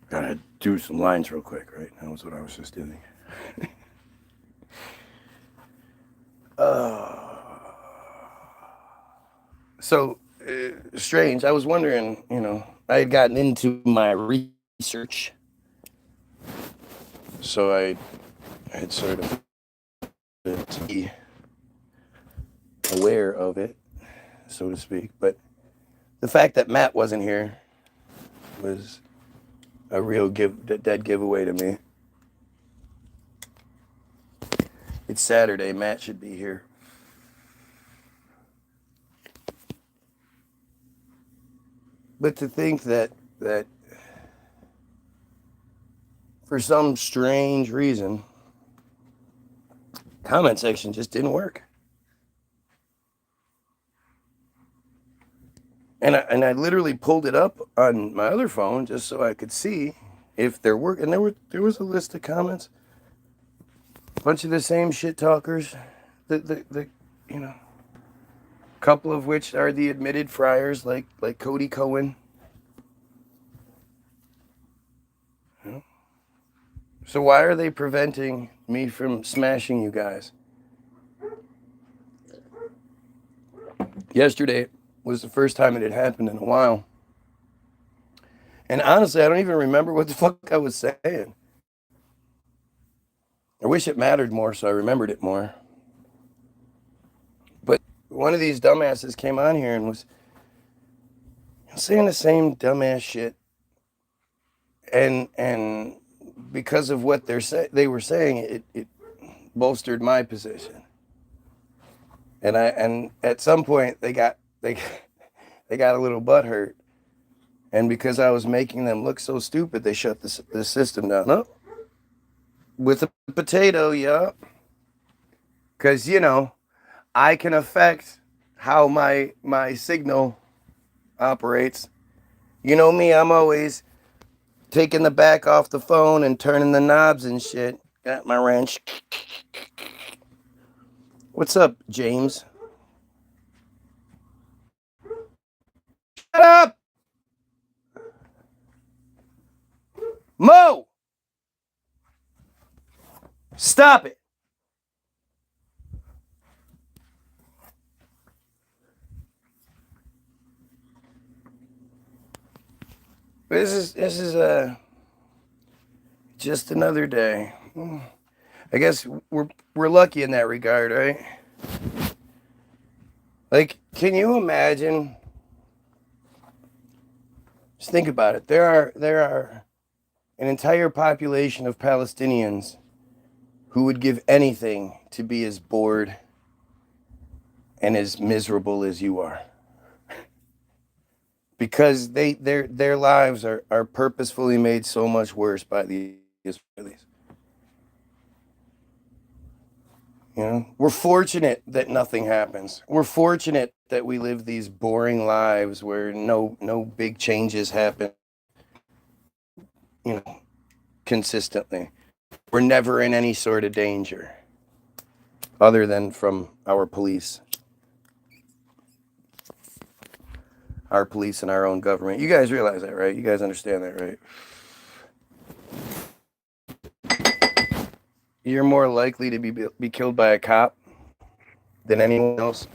Gotta do some lines real quick, right? That was what I was just doing. So strange. I was wondering, I had gotten into my research, so I had sort of to be aware of it, so to speak. But the fact that Matt wasn't here was a real dead giveaway to me. It's Saturday. Matt should be here. But to think that for some strange reason, comment section just didn't work. And I literally pulled it up on my other phone just so I could see if there were, and there was a list of comments, a bunch of the same shit talkers, the couple of which are the admitted friars like Cody Cohen. So why are they preventing me from smashing you guys? Yesterday was the first time it had happened in a while. And honestly, I don't even remember what the fuck I was saying. I wish it mattered more so I remembered it more. But one of these dumbasses came on here and was saying the same dumbass shit. And because of what they were saying, it bolstered my position. And at some point they got a little butthurt. And because I was making them look so stupid, they shut the system down. Oh, with a potato, yeah. Because, I can affect how my signal operates. You know me, I'm always taking the back off the phone and turning the knobs and shit. Got my wrench. What's up, James? Shut up! Mo! Stop it! This is just another day. I guess we're lucky in that regard, right? Like, can you imagine? Just think about it. There are an entire population of Palestinians who would give anything to be as bored and as miserable as you are. Because their lives are purposefully made so much worse by the Israelis. We're fortunate that nothing happens. We're fortunate that we live these boring lives where no big changes happen, consistently. We're never in any sort of danger other than from our police. Our police and our own government. You guys realize that, right? You guys understand that, right? You're more likely to be killed by a cop than anyone else.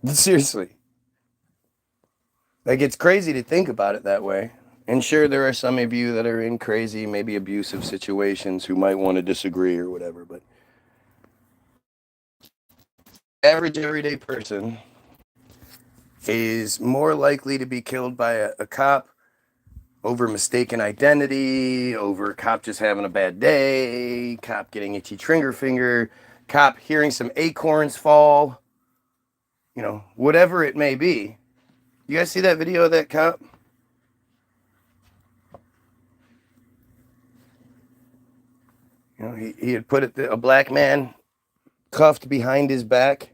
Seriously. Like, it's crazy to think about it that way. And sure, there are some of you that are in crazy, maybe abusive situations who might want to disagree or whatever, but average everyday person is more likely to be killed by a cop over mistaken identity, over cop just having a bad day, cop getting itchy trigger finger, cop hearing some acorns fall, whatever it may be. You guys see that video of that cop? He had put a black man cuffed behind his back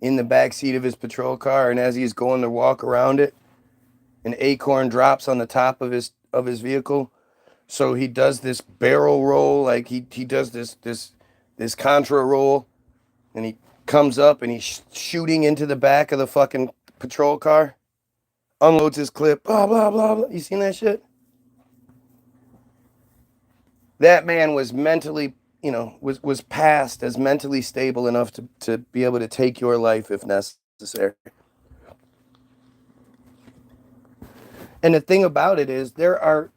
in the back seat of his patrol car, and as he's going to walk around it, an acorn drops on the top of his vehicle. So he does this barrel roll, like he does this contra roll, and he comes up and he's shooting into the back of the fucking patrol car. unloads his clip, blah, blah, blah, blah. You seen that shit? That man was mentally, was passed as mentally stable enough to be able to take your life if necessary. And the thing about it is there are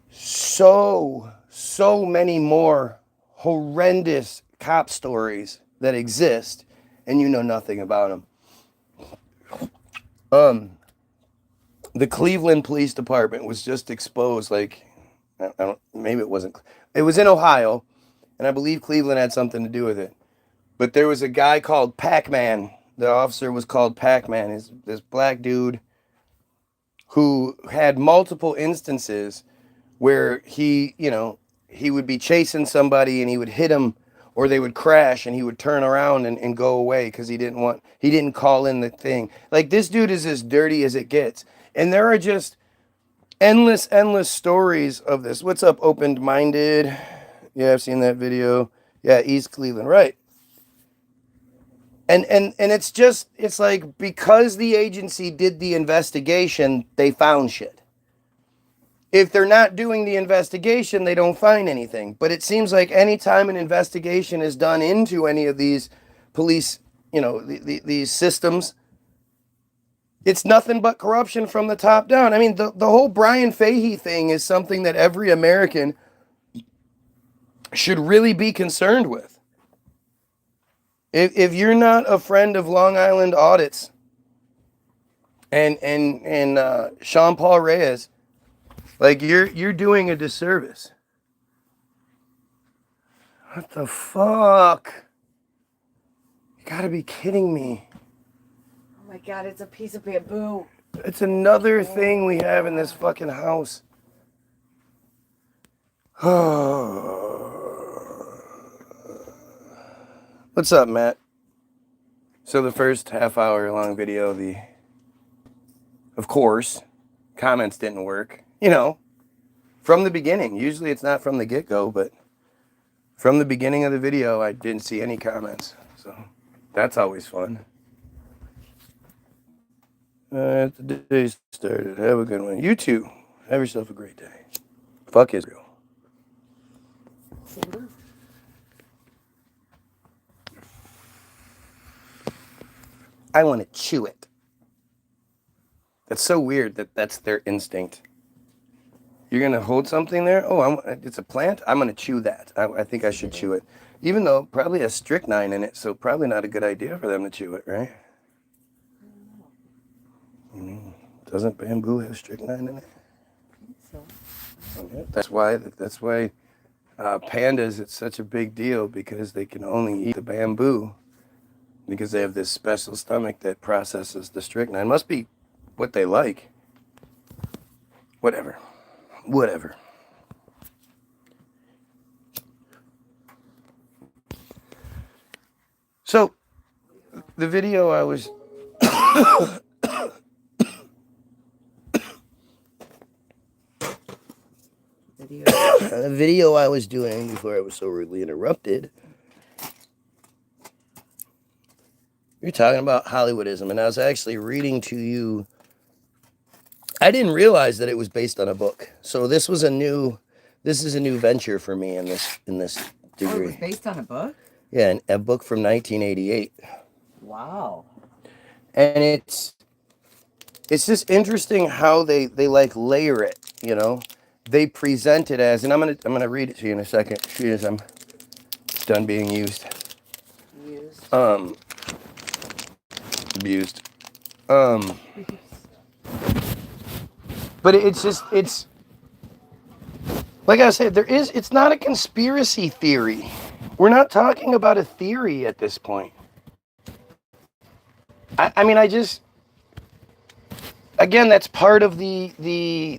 so many more horrendous cop stories that exist, and you know nothing about them. The Cleveland Police Department was just exposed, like, maybe it wasn't. It was in Ohio, and I believe Cleveland had something to do with it. But there was a guy called Pac-Man. The officer was called Pac-Man. This black dude who had multiple instances where he would be chasing somebody and he would hit him, or they would crash and he would turn around and go away because he didn't call in the thing. Like, this dude is as dirty as it gets. And there are just endless stories of this. What's up, Open-Minded? Yeah, I've seen that video. Yeah, East Cleveland, right. And it's like, because the agency did the investigation, they found shit. If they're not doing the investigation, they don't find anything. But it seems like anytime an investigation is done into any of these police, these systems, it's nothing but corruption from the top down. I mean, the whole Brian Fahey thing is something that every American should really be concerned with. If you're not a friend of Long Island audits and Sean Paul Reyes, like, you're doing a disservice. What the fuck? You gotta be kidding me. Oh my God, it's a piece of bamboo. It's another thing we have in this fucking house. What's up, Matt? So the first half-hour long video, of course, comments didn't work. From the beginning. Usually it's not from the get-go, but from the beginning of the video, I didn't see any comments. So that's always fun. The day started. Have a good one. You too. Have yourself a great day. Fuck Israel. I want to chew it. That's so weird that that's their instinct. You're going to hold something there? Oh, it's a plant? I'm going to chew that. I think I should chew it. Even though it probably has strychnine in it, so probably not a good idea for them to chew it, right? Doesn't bamboo have strychnine in it? I think so. Yeah, that's why pandas, it's such a big deal, because they can only eat the bamboo because they have this special stomach that processes the strychnine. Must be what they like. Whatever. So, the video I was... the video I was doing before I was so rudely interrupted, you're talking about Hollywoodism, and I was actually reading to you. I didn't realize that it was based on a book. So this is a new venture for me in this degree. Oh, it was based on a book? Yeah, a book from 1988. Wow. And it's just interesting how they like layer it, They present it as, and I'm gonna read it to you in a second. As I'm done being used. Abused. But it's like I said, it's not a conspiracy theory. We're not talking about a theory at this point. Again, that's part of the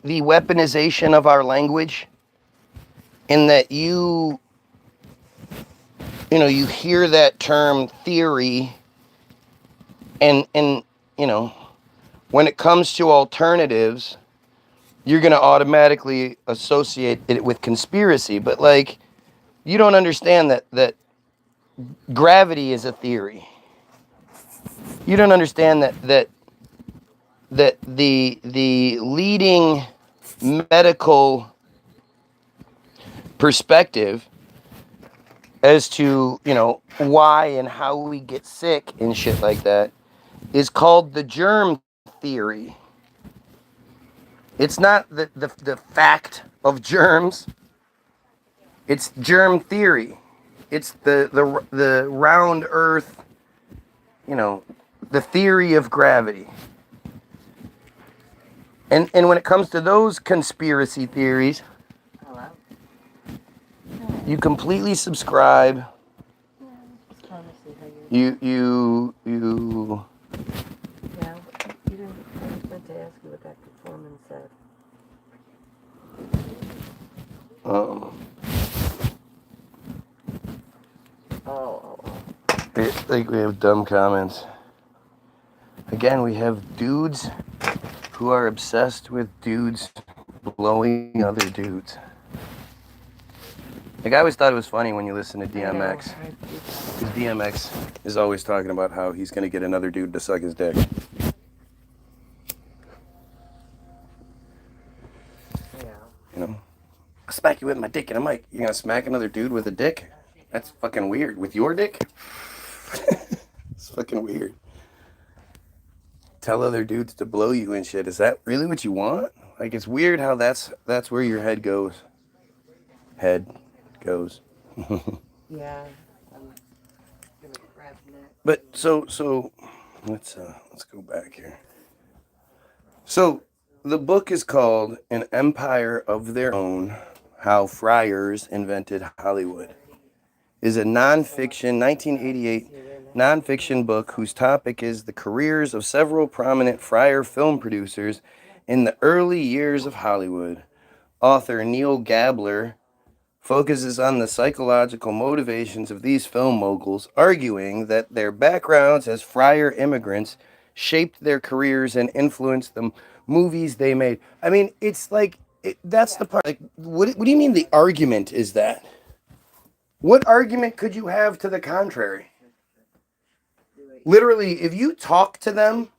weaponization of our language, in that you hear that term theory, and when it comes to alternatives, you're going to automatically associate it with conspiracy. But, like, you don't understand that gravity is a theory. You don't understand that that the leading medical perspective as to, why and how we get sick and shit like that is called the germ theory. It's not the fact of germs. It's germ theory. It's the round earth, the theory of gravity. And when it comes to those conspiracy theories, you completely subscribe. You Yeah, you didn't. I was meant to ask you what that foreman said. Like we have dumb comments. Again, we have dudes who are obsessed with dudes blowing other dudes. Like, I always thought it was funny when you listen to DMX. Because DMX is always talking about how he's going to get another dude to suck his dick. Yeah. I'll smack you with my dick in a mic. You're going to smack another dude with a dick? That's fucking weird. With your dick? It's fucking weird. Tell other dudes to blow you and shit. Is that really what you want? Like, it's weird how that's where your head goes. Yeah. But so let's go back here. So the book is called An Empire of Their Own: How Friars Invented Hollywood. Is a nonfiction 1988 nonfiction book whose topic is the careers of several prominent friar film producers in the early years of Hollywood. Author Neil Gabler focuses on the psychological motivations of these film moguls, arguing that their backgrounds as friar immigrants shaped their careers and influenced the movies they made. I mean, it's like, that's the part. Like, what do you mean the argument is that? What argument could you have to the contrary? Literally, if you talk to them,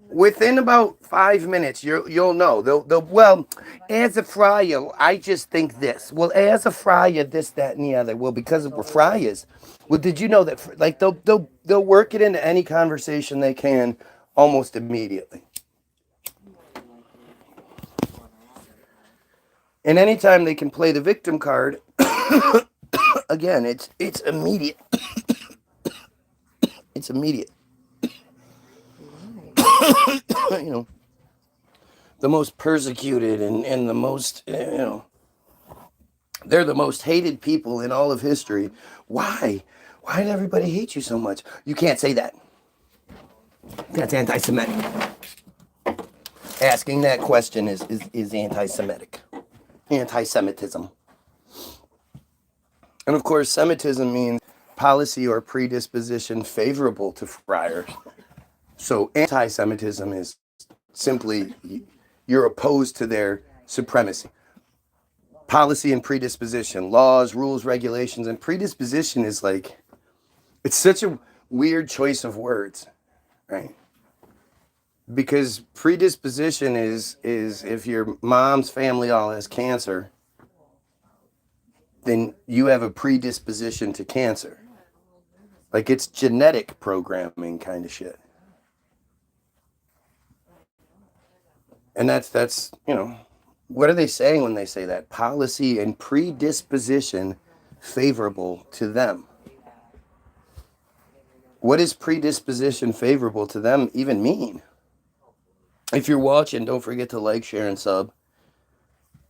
within about 5 minutes, you'll know. They'll well, as a friar, I just think this. Well, as a friar, this, that, and the other. Well, because we're friars. Well, did you know that? Like, they'll work it into any conversation they can almost immediately. And anytime they can play the victim card, again, it's immediate. It's immediate. The most persecuted and the most, they're the most hated people in all of history. Why? Why did everybody hate you so much? You can't say that. That's anti-Semitic. Asking that question is anti-Semitic. Anti-Semitism. And of course, Semitism means policy or predisposition favorable to friars. So anti-Semitism is simply you're opposed to their supremacy. Policy and predisposition, laws, rules, regulations, and predisposition is like, it's such a weird choice of words, right? Because predisposition is if your mom's family all has cancer, then you have a predisposition to cancer. Like, it's genetic programming kind of shit. And that's what are they saying when they say that? Policy and predisposition favorable to them. What does predisposition favorable to them even mean? If you're watching, don't forget to like, share, and sub.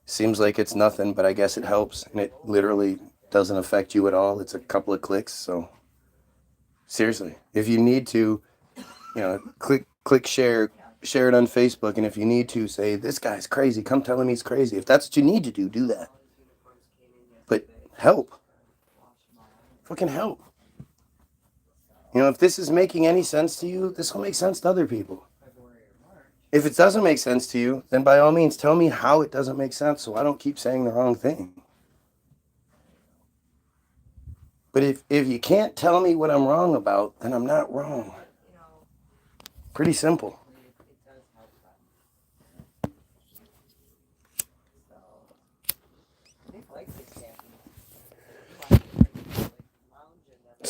Seems like it's nothing, but I guess it helps. And it literally doesn't affect you at all. It's a couple of clicks. So seriously, if you need to, click share it on Facebook. And if you need to, say, this guy's crazy, come tell him he's crazy. If that's what you need to do that. But help. Fucking help. If this is making any sense to you, this will make sense to other people. If it doesn't make sense to you, then by all means tell me how it doesn't make sense so I don't keep saying the wrong thing. But if you can't tell me what I'm wrong about, then I'm not wrong. Pretty simple.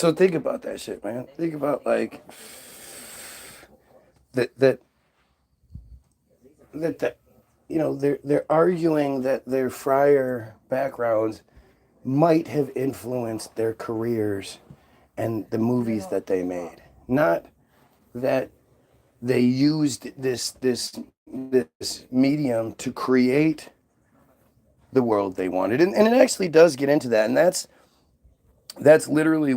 So think about that shit, man. Think about like that you know, they're arguing that their friar backgrounds might have influenced their careers and the movies that they made. Not that they used this medium to create the world they wanted. And it actually does get into that. And that's literally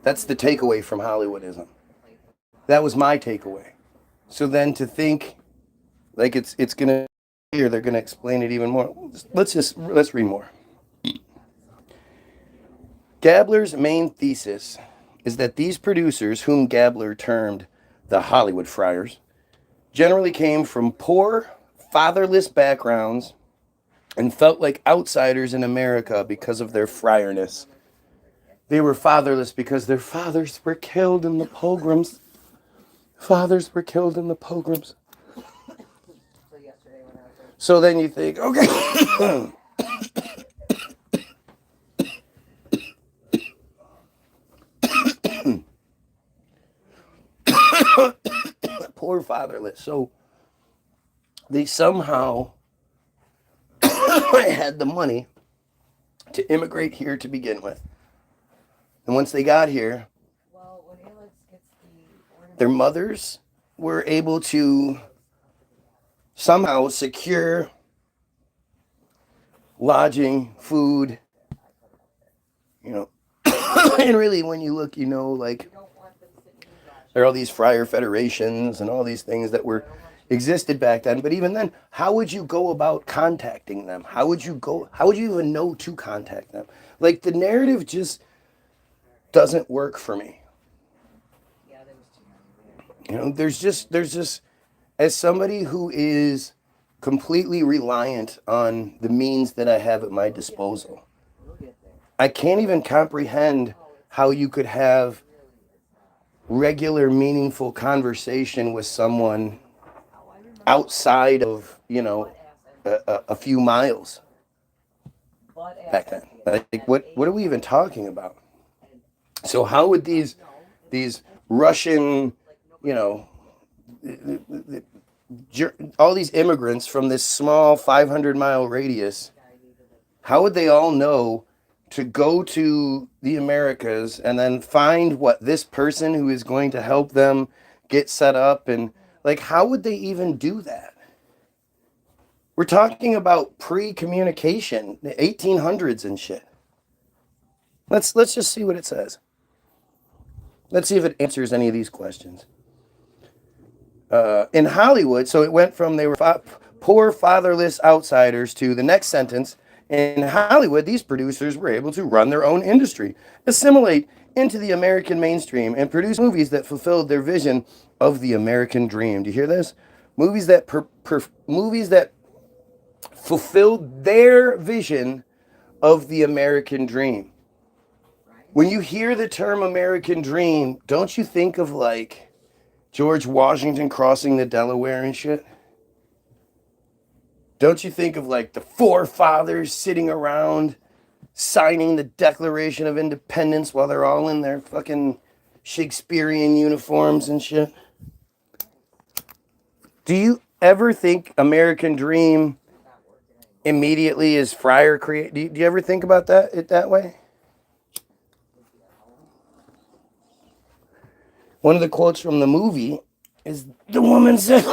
that's the takeaway from Hollywoodism. That was my takeaway. So then to think like it's gonna here, they're gonna explain it even more. Let's read more. Gabler's main thesis is that these producers, whom Gabler termed the Hollywood friars, generally came from poor, fatherless backgrounds and felt like outsiders in America because of their friarness. They were fatherless because their fathers were killed in the pogroms. Fathers were killed in the pogroms. So then you think, okay. Poor fatherless. So they somehow had the money to immigrate here to begin with. And once they got here, their mothers were able to somehow secure lodging, food, you know. And really, when you look, you know, like there are all these friar federations and all these things that were existed back then. But even then, how would you go about contacting them? How would you even know to contact them? Like the narrative just doesn't work for me. You know, there's just as somebody who is completely reliant on the means that I have at my disposal, I can't even comprehend how you could have regular, meaningful conversation with someone outside of, you know, a few miles back then. Like, what are we even talking about? So how would these Russian, you know, all these immigrants from this small 500-mile radius, how would they all know to go to the Americas and then find what this person who is going to help them get set up? And like, how would they even do that? We're talking about pre-communication, the 1800s and shit. Let's just see what it says. Let's see if it answers any of these questions. In Hollywood, so it went from they were poor, fatherless outsiders to the next sentence. In Hollywood, these producers were able to run their own industry, assimilate into the American mainstream, and produce movies that fulfilled their vision of the American dream. Do you hear this? Movies that fulfilled their vision of the American dream. When you hear the term American dream, don't you think of like George Washington crossing the Delaware and shit? Don't you think of like the forefathers sitting around signing the Declaration of Independence while they're all in their fucking Shakespearean uniforms and shit? Do you ever think American dream immediately is friar create? Do you ever think about it that way? One of the quotes from the movie is the woman said,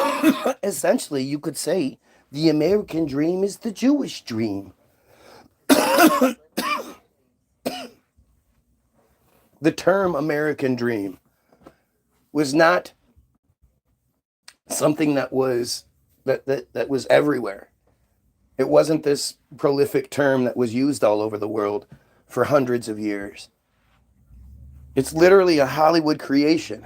essentially, you could say, the American dream is the Jewish dream. The term American dream was not something that was everywhere. It wasn't this prolific term that was used all over the world for hundreds of years. It's literally a Hollywood creation.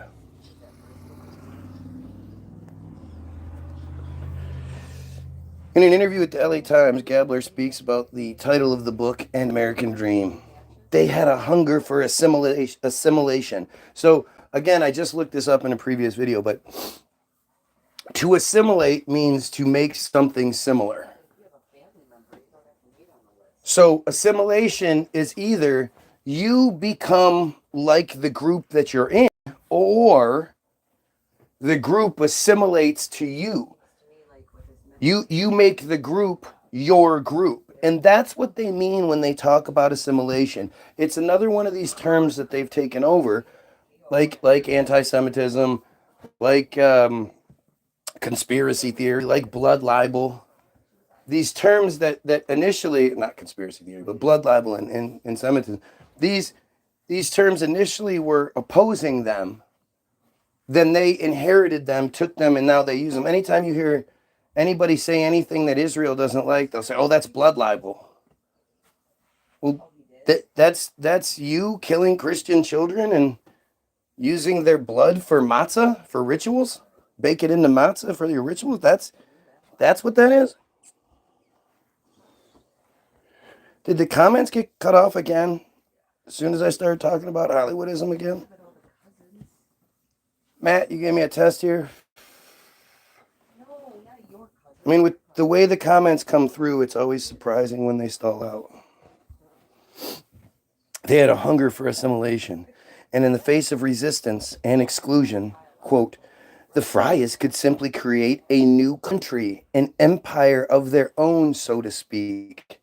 In an interview with the LA Times, Gabler speaks about the title of the book and American Dream. They had a hunger for assimilation. So, again, I just looked this up in a previous video, but to assimilate means to make something similar. So, assimilation is either you become like the group that you're in, or the group assimilates to you. You make the group your group. And that's what they mean when they talk about assimilation. It's another one of these terms that they've taken over, like anti-Semitism, like conspiracy theory, like blood libel. These terms that initially, not conspiracy theory, but blood libel and Semitism, these terms initially were opposing them. Then they inherited them, took them, and now they use them. Anytime you hear anybody say anything that Israel doesn't like, they'll say, "Oh, that's blood libel." Well, that's you killing Christian children and using their blood for matzah, for rituals, bake it into matzah for your rituals. That's what that is. Did the comments get cut off again as soon as I started talking about Hollywoodism again? Matt, you gave me a test here. I mean, with the way the comments come through, it's always surprising when they stall out. They had a hunger for assimilation, and in the face of resistance and exclusion, quote, the Friars could simply create a new country, an empire of their own, so to speak.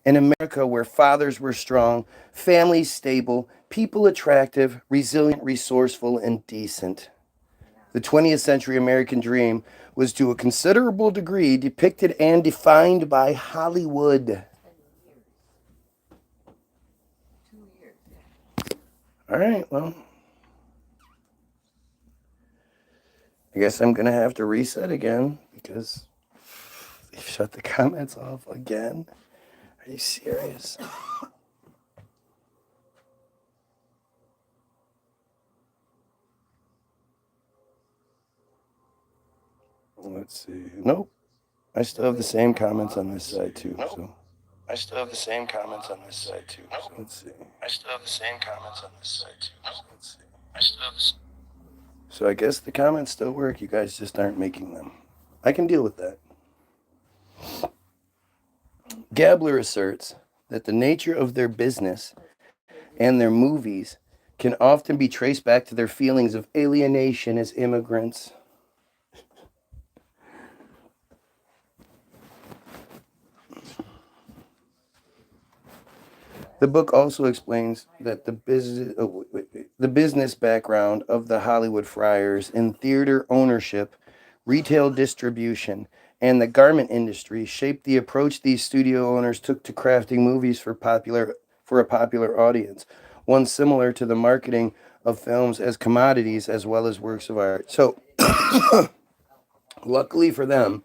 In America, where fathers were strong, families stable, people attractive, resilient, resourceful, and decent. The 20th century American dream was to a considerable degree depicted and defined by Hollywood. All right, well, I guess I'm going to have to reset again because they've shut the comments off again. Are you serious? Let's see. Nope. I still have the same comments on this side too. So I still have the same comments on this side too. So let's see. I still have the same comments on this side too. So let's see. I still have the. So I guess the comments still work. You guys just aren't making them. I can deal with that. Gabler asserts that the nature of their business and their movies can often be traced back to their feelings of alienation as immigrants. The book also explains that the business background of the Hollywood Friars in theater ownership, retail distribution, and the garment industry shaped the approach these studio owners took to crafting movies for a popular audience, one similar to the marketing of films as commodities as well as works of art. So, luckily for them,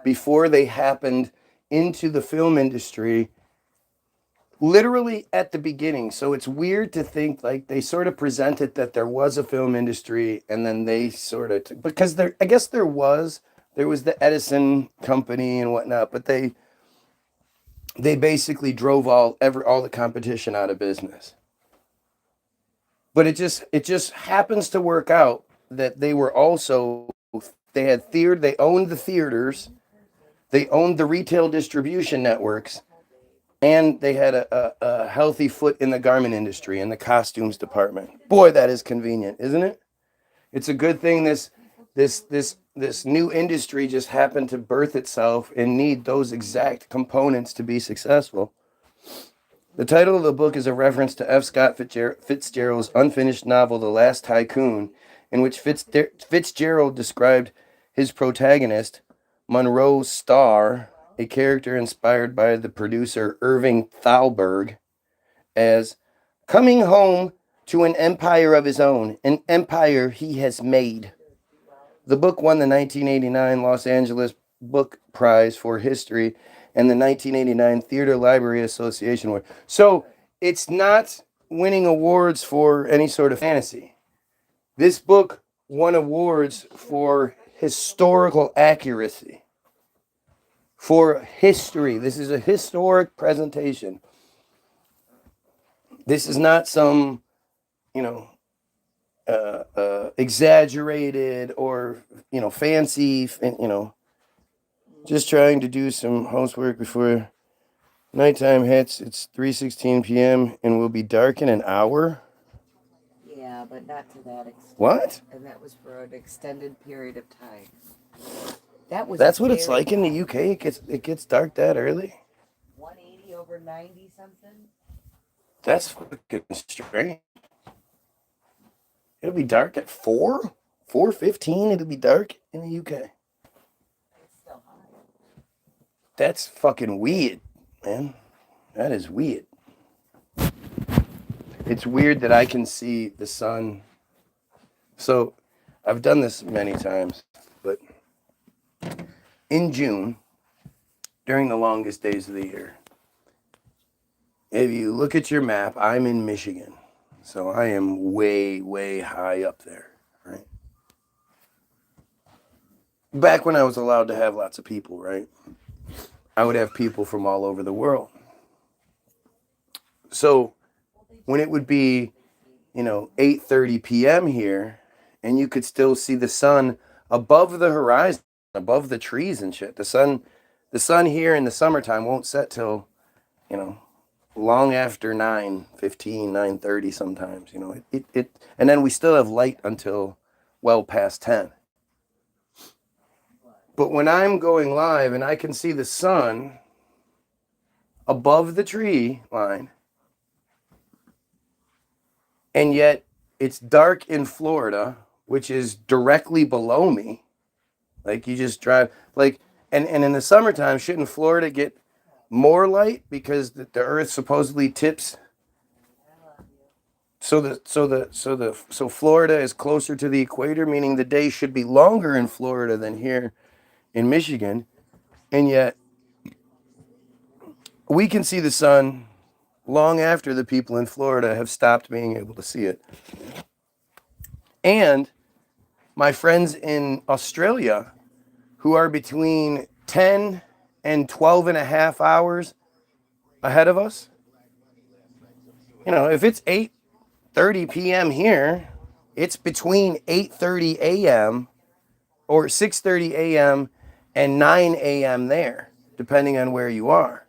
before they happened into the film industry, literally at the beginning. So it's weird to think like they sort of presented that there was a film industry and then they sort of, because I guess there was the Edison company and whatnot, but they basically drove all the competition out of business. But it just happens to work out that they were also, they had theater, they owned the theaters, they owned the retail distribution networks, and they had a healthy foot in the garment industry, in the costumes department. Boy, that is convenient, isn't it? It's a good thing this new industry just happened to birth itself and need those exact components to be successful. The title of the book is a reference to F. Scott Fitzgerald's unfinished novel, The Last Tycoon, in which Fitzgerald described his protagonist, Monroe Starr, a character inspired by the producer Irving Thalberg, as coming home to an empire of his own, an empire he has made. The book won the 1989 Los Angeles Book Prize for History and the 1989 Theater Library Association Award. So it's not winning awards for any sort of fantasy. This book won awards for historical accuracy. For history. This is a historic presentation. This is not some, exaggerated or, fancy, just trying to do some housework before Nighttime hits. It's 3:16 p.m. and will be dark in an hour. Yeah, but not to that extent. What? And that was for an extended period of time. That was. That's what it's very like in the hot. UK. It gets dark that early. 180 over 90 something. That's fucking strange. It'll be dark at 4:15. It'll be dark in the UK. It's still hot. That's fucking weird, man. That is weird. It's weird that I can see the sun. So, I've done this many times, but in June, during the longest days of the year, if you look at your map, I'm in Michigan. So I am way, way high up there, right? Back when I was allowed to have lots of people, right? I would have people from all over the world. So when it would be, 8:30 p.m. here, and you could still see the sun above the horizon, above the trees and shit. The sun here in the summertime won't set till, long after 9:15, 9:30 sometimes. And then we still have light until well past 10. But when I'm going live and I can see the sun above the tree line, and yet it's dark in Florida, which is directly below me. Like you just drive, and in the summertime, shouldn't Florida get more light because the Earth supposedly tips? So Florida is closer to the equator, meaning the day should be longer in Florida than here in Michigan, and yet we can see the sun long after the people in Florida have stopped being able to see it. And my friends in Australia, who are between 10 and 12 and a half hours ahead of us, if it's 8:30 p.m. here, it's between 8:30 a.m. or 6:30 a.m. and 9 a.m. there, depending on where you are.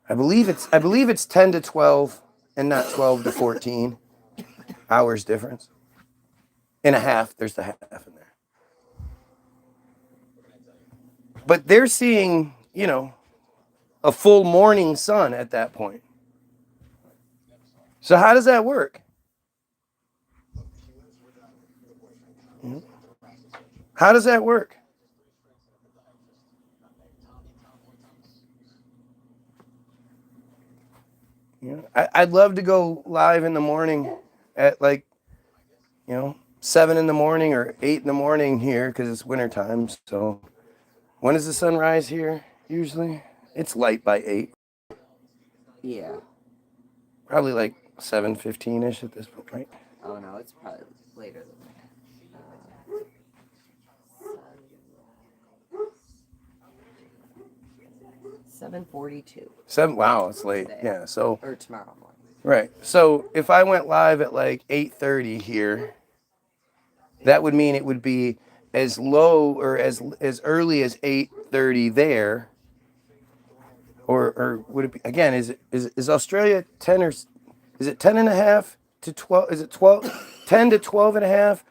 I believe it's 10 to 12 and not 12 to 14 hours difference. And a half, there's the half in there. But they're seeing, a full morning sun at that point. So how does that work? How does that work? I'd love to go live in the morning at 7 in the morning or 8 in the morning here because it's winter time. So when does the sun rise here usually? It's light by 8. Yeah. Probably like 7:15-ish at this point, right? Oh no, it's probably later than that. 7:42. 7. Wow, it's late. Today. Yeah. So Or tomorrow morning. right. So if I went live at like 8:30 here, that would mean it would be as low or as early as 8:30 there. Or would it be again? Is Australia 10 or is it 10 and a half to 12? Is it 12, 10 to 12 and a half,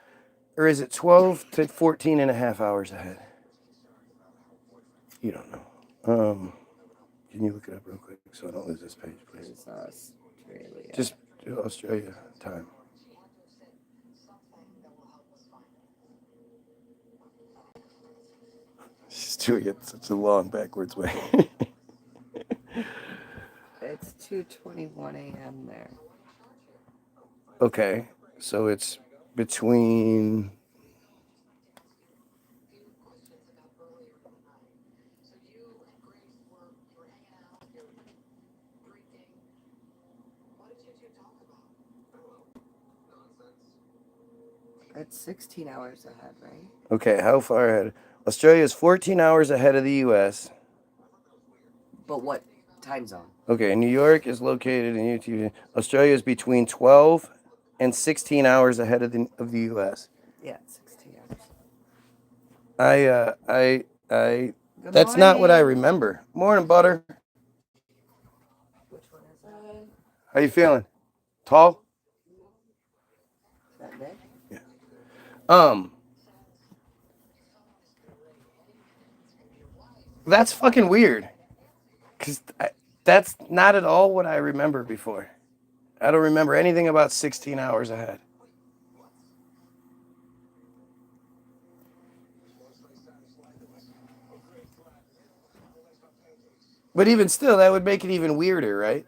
or is it 12 to 14 and a half hours ahead? You don't know. Can you look it up real quick so I don't lose this page, please? It's Australia. Just do Australia time. She's doing it such a long backwards way. It's 2:21 a.m. there. Okay, so it's between. It's 16 hours ahead, right? Okay, how far ahead? Australia is 14 hours ahead of the U.S. But what time zone? Okay, New York is located in UT. Australia is between 12 and 16 hours ahead of the U.S. Yeah, 16 hours. I Good that's not what I morning. remember. Morning, Butter. How you feeling? Tall? Not bad. That's fucking weird. Because that's not at all what I remember before. I don't remember anything about 16 hours ahead. But even still, that would make it even weirder, right?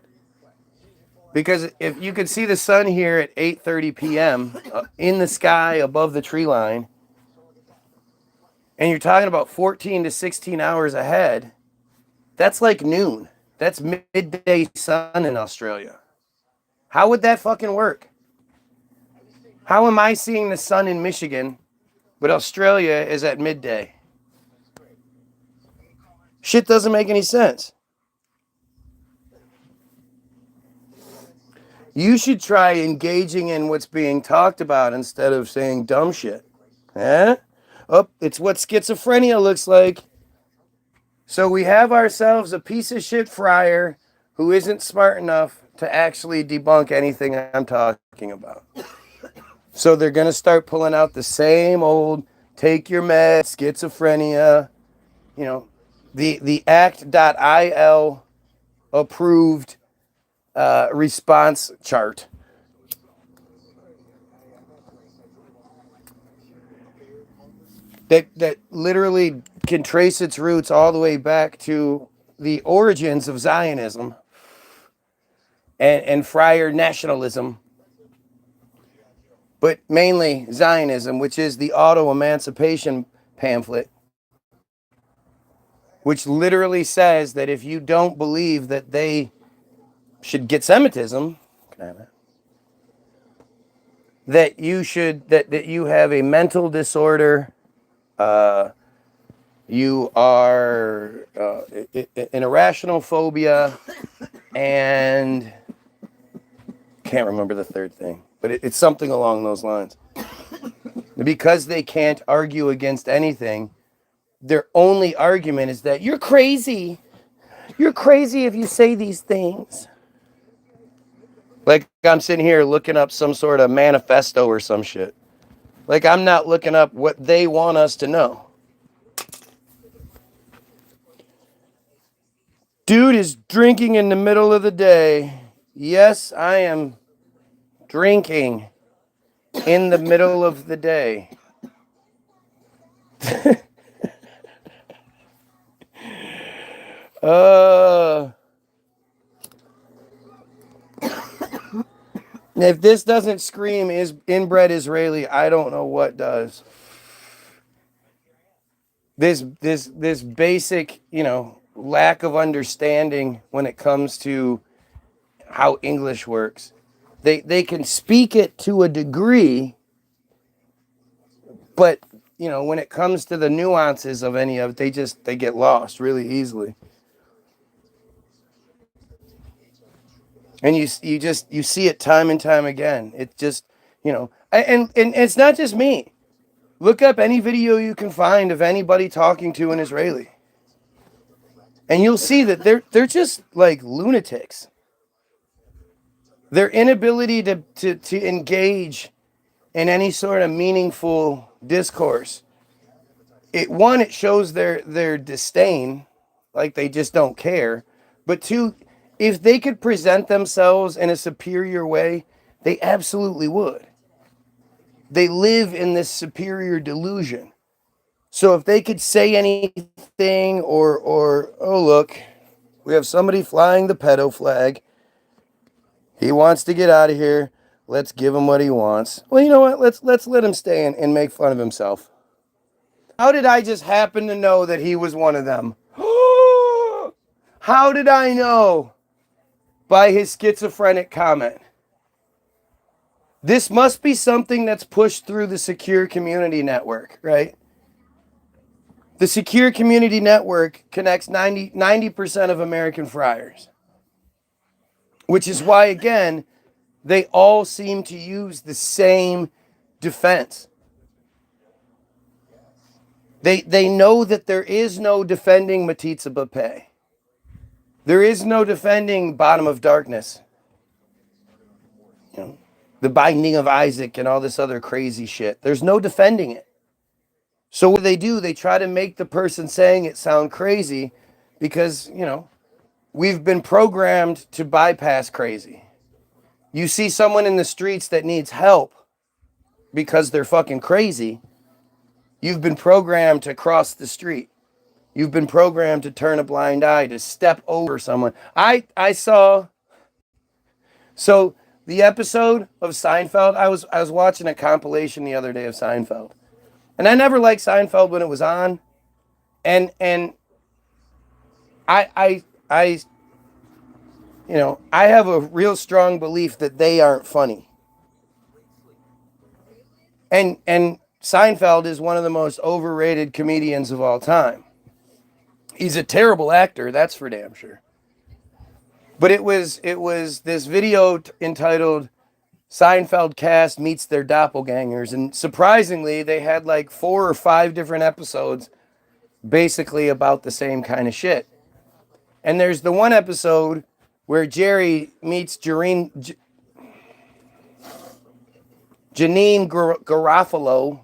Because if you could see the sun here at 8:30 p.m. In the sky above the tree line, and you're talking about 14 to 16 hours ahead, that's like noon. That's midday sun in Australia. How would that fucking work? How am I seeing the sun in Michigan, but Australia is at midday? Shit doesn't make any sense. You should try engaging in what's being talked about instead of saying dumb shit. Eh? Oh, it's what schizophrenia looks like. So we have ourselves a piece of shit friar who isn't smart enough to actually debunk anything I'm talking about. So they're going to start pulling out the same old take your meds, schizophrenia, you know, the act.il approved response chart. That literally can trace its roots all the way back to the origins of Zionism and friar nationalism, but mainly Zionism, which is the auto-emancipation pamphlet, which literally says that if you don't believe that they should get Semitism, can I have that? That you should, that you have a mental disorder, you are an irrational phobia, and can't remember the third thing, but it's something along those lines. Because they can't argue against anything, their only argument is that you're crazy. You're crazy if you say these things. Like I'm sitting here looking up some sort of manifesto or some shit. Like I'm not looking up what they want us to know. Dude is drinking in the middle of the day. Yes, I am drinking in the middle of the day. If this doesn't scream is inbred Israeli, I don't know what does. This basic, lack of understanding when it comes to how English works. They can speak it to a degree, but when it comes to the nuances of any of it, they get lost really easily. And you see it time and time again. It just, and it's not just me. Look up any video you can find of anybody talking to an Israeli. And you'll see that they're just like lunatics. Their inability to engage in any sort of meaningful discourse. It shows their disdain, like they just don't care. But two, if they could present themselves in a superior way, they absolutely would. They live in this superior delusion. So if they could say anything or oh look, we have somebody flying the pedo flag. He wants to get out of here. Let's give him what he wants. Well, you know what? Let's let him stay and make fun of himself. How did I just happen to know that he was one of them? How did I know? By his schizophrenic comment. This must be something that's pushed through the secure community network, right? The secure community network connects 90% of American friars. Which is why, again, they all seem to use the same defense. They know that there is no defending Matitza Bapé. There is no defending Bottom of Darkness. the Binding of Isaac and all this other crazy shit. There's no defending it. So what do? They try to make the person saying it sound crazy because, we've been programmed to bypass crazy. You see someone in the streets that needs help because they're fucking crazy. You've been programmed to cross the street. You've been programmed to turn a blind eye, to step over someone. I saw, so the episode of Seinfeld, I was watching a compilation the other day of Seinfeld. And I never liked Seinfeld when it was on. And I have a real strong belief that they aren't funny. And Seinfeld is one of the most overrated comedians of all time. He's a terrible actor, that's for damn sure. But it was this video entitled Seinfeld Cast Meets Their Doppelgangers. And surprisingly, they had like 4 or 5 different episodes basically about the same kind of shit. And there's the one episode where Jerry meets Janine Garofalo,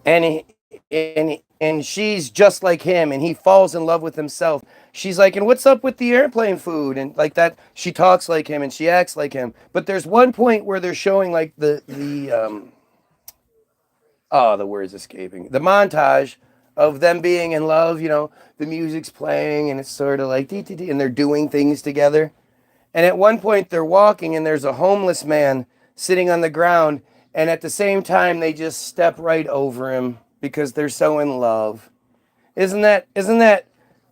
and she's just like him, and he falls in love with himself. She's like, and what's up with the airplane food? And like that, she talks like him and she acts like him. But there's one point where they're showing like the word's escaping. The montage of them being in love, the music's playing and it's sort of like dee, and they're doing things together. And at one point they're walking and there's a homeless man sitting on the ground, and at the same time they just step right over him because they're so in love. Isn't that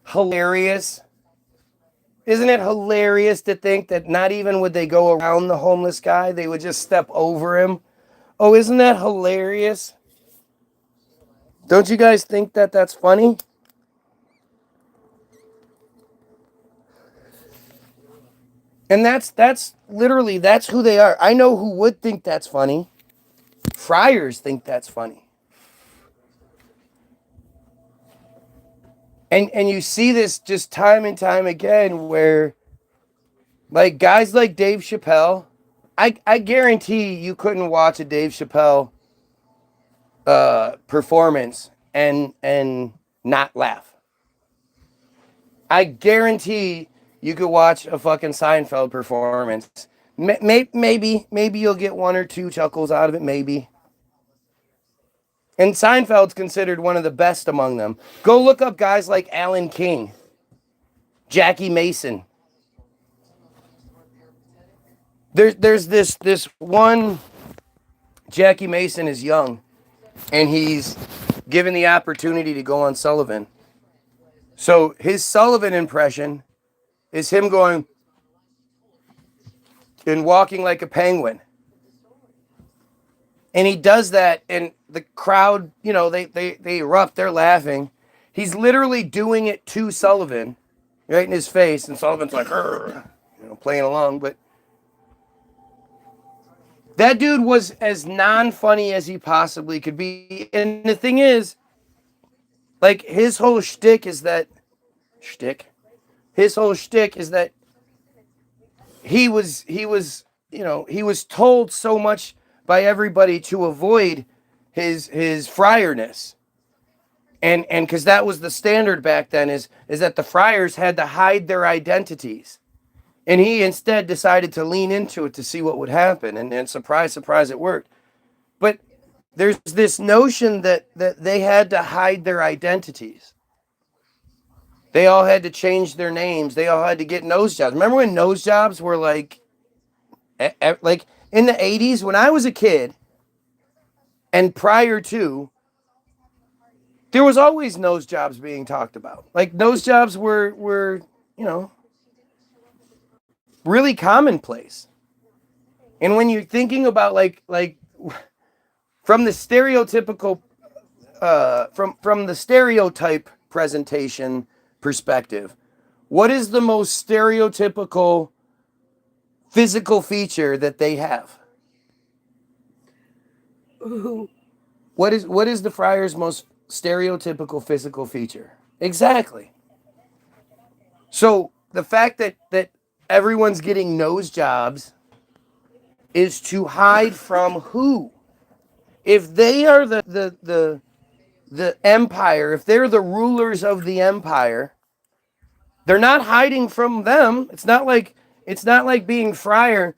hilarious? Isn't it hilarious to think that not even would they go around the homeless guy, they would just step over him? Oh, isn't that hilarious? Don't you guys think that that's funny? And that's literally, that's who they are. I know who would think that's funny. Friars think that's funny. And you see this just time and time again where, like, guys like Dave Chappelle, I guarantee you couldn't watch a Dave Chappelle performance and not laugh. I guarantee you could watch a fucking Seinfeld performance. Maybe you'll get 1 or 2 chuckles out of it, maybe. And Seinfeld's considered one of the best among them. Go look up guys like Alan King, Jackie Mason. There's this one, Jackie Mason is young, and he's given the opportunity to go on Sullivan. So his Sullivan impression is him going and walking like a penguin. And he does that, and the crowd, they erupt, they're laughing. He's literally doing it to Sullivan, right in his face, and Sullivan's like, playing along. But that dude was as non-funny as he possibly could be. And the thing is, like, his whole shtick is that he was told so much by everybody to avoid his friarness. And because that was the standard back then, is that the friars had to hide their identities. And he instead decided to lean into it to see what would happen. And surprise, surprise, it worked. But there's this notion that they had to hide their identities. They all had to change their names. They all had to get nose jobs. Remember when nose jobs were like in the 80s when I was a kid and prior to, there was always nose jobs being talked about. Like, nose jobs were really commonplace. And when you're thinking about like from the stereotypical from the stereotype presentation perspective, what is the most stereotypical physical feature that they have? What is the friar's most stereotypical physical feature? Exactly. So the fact that everyone's getting nose jobs is to hide from who? If they are the empire, if they're the rulers of the empire, they're not hiding from them. It's not like being friar,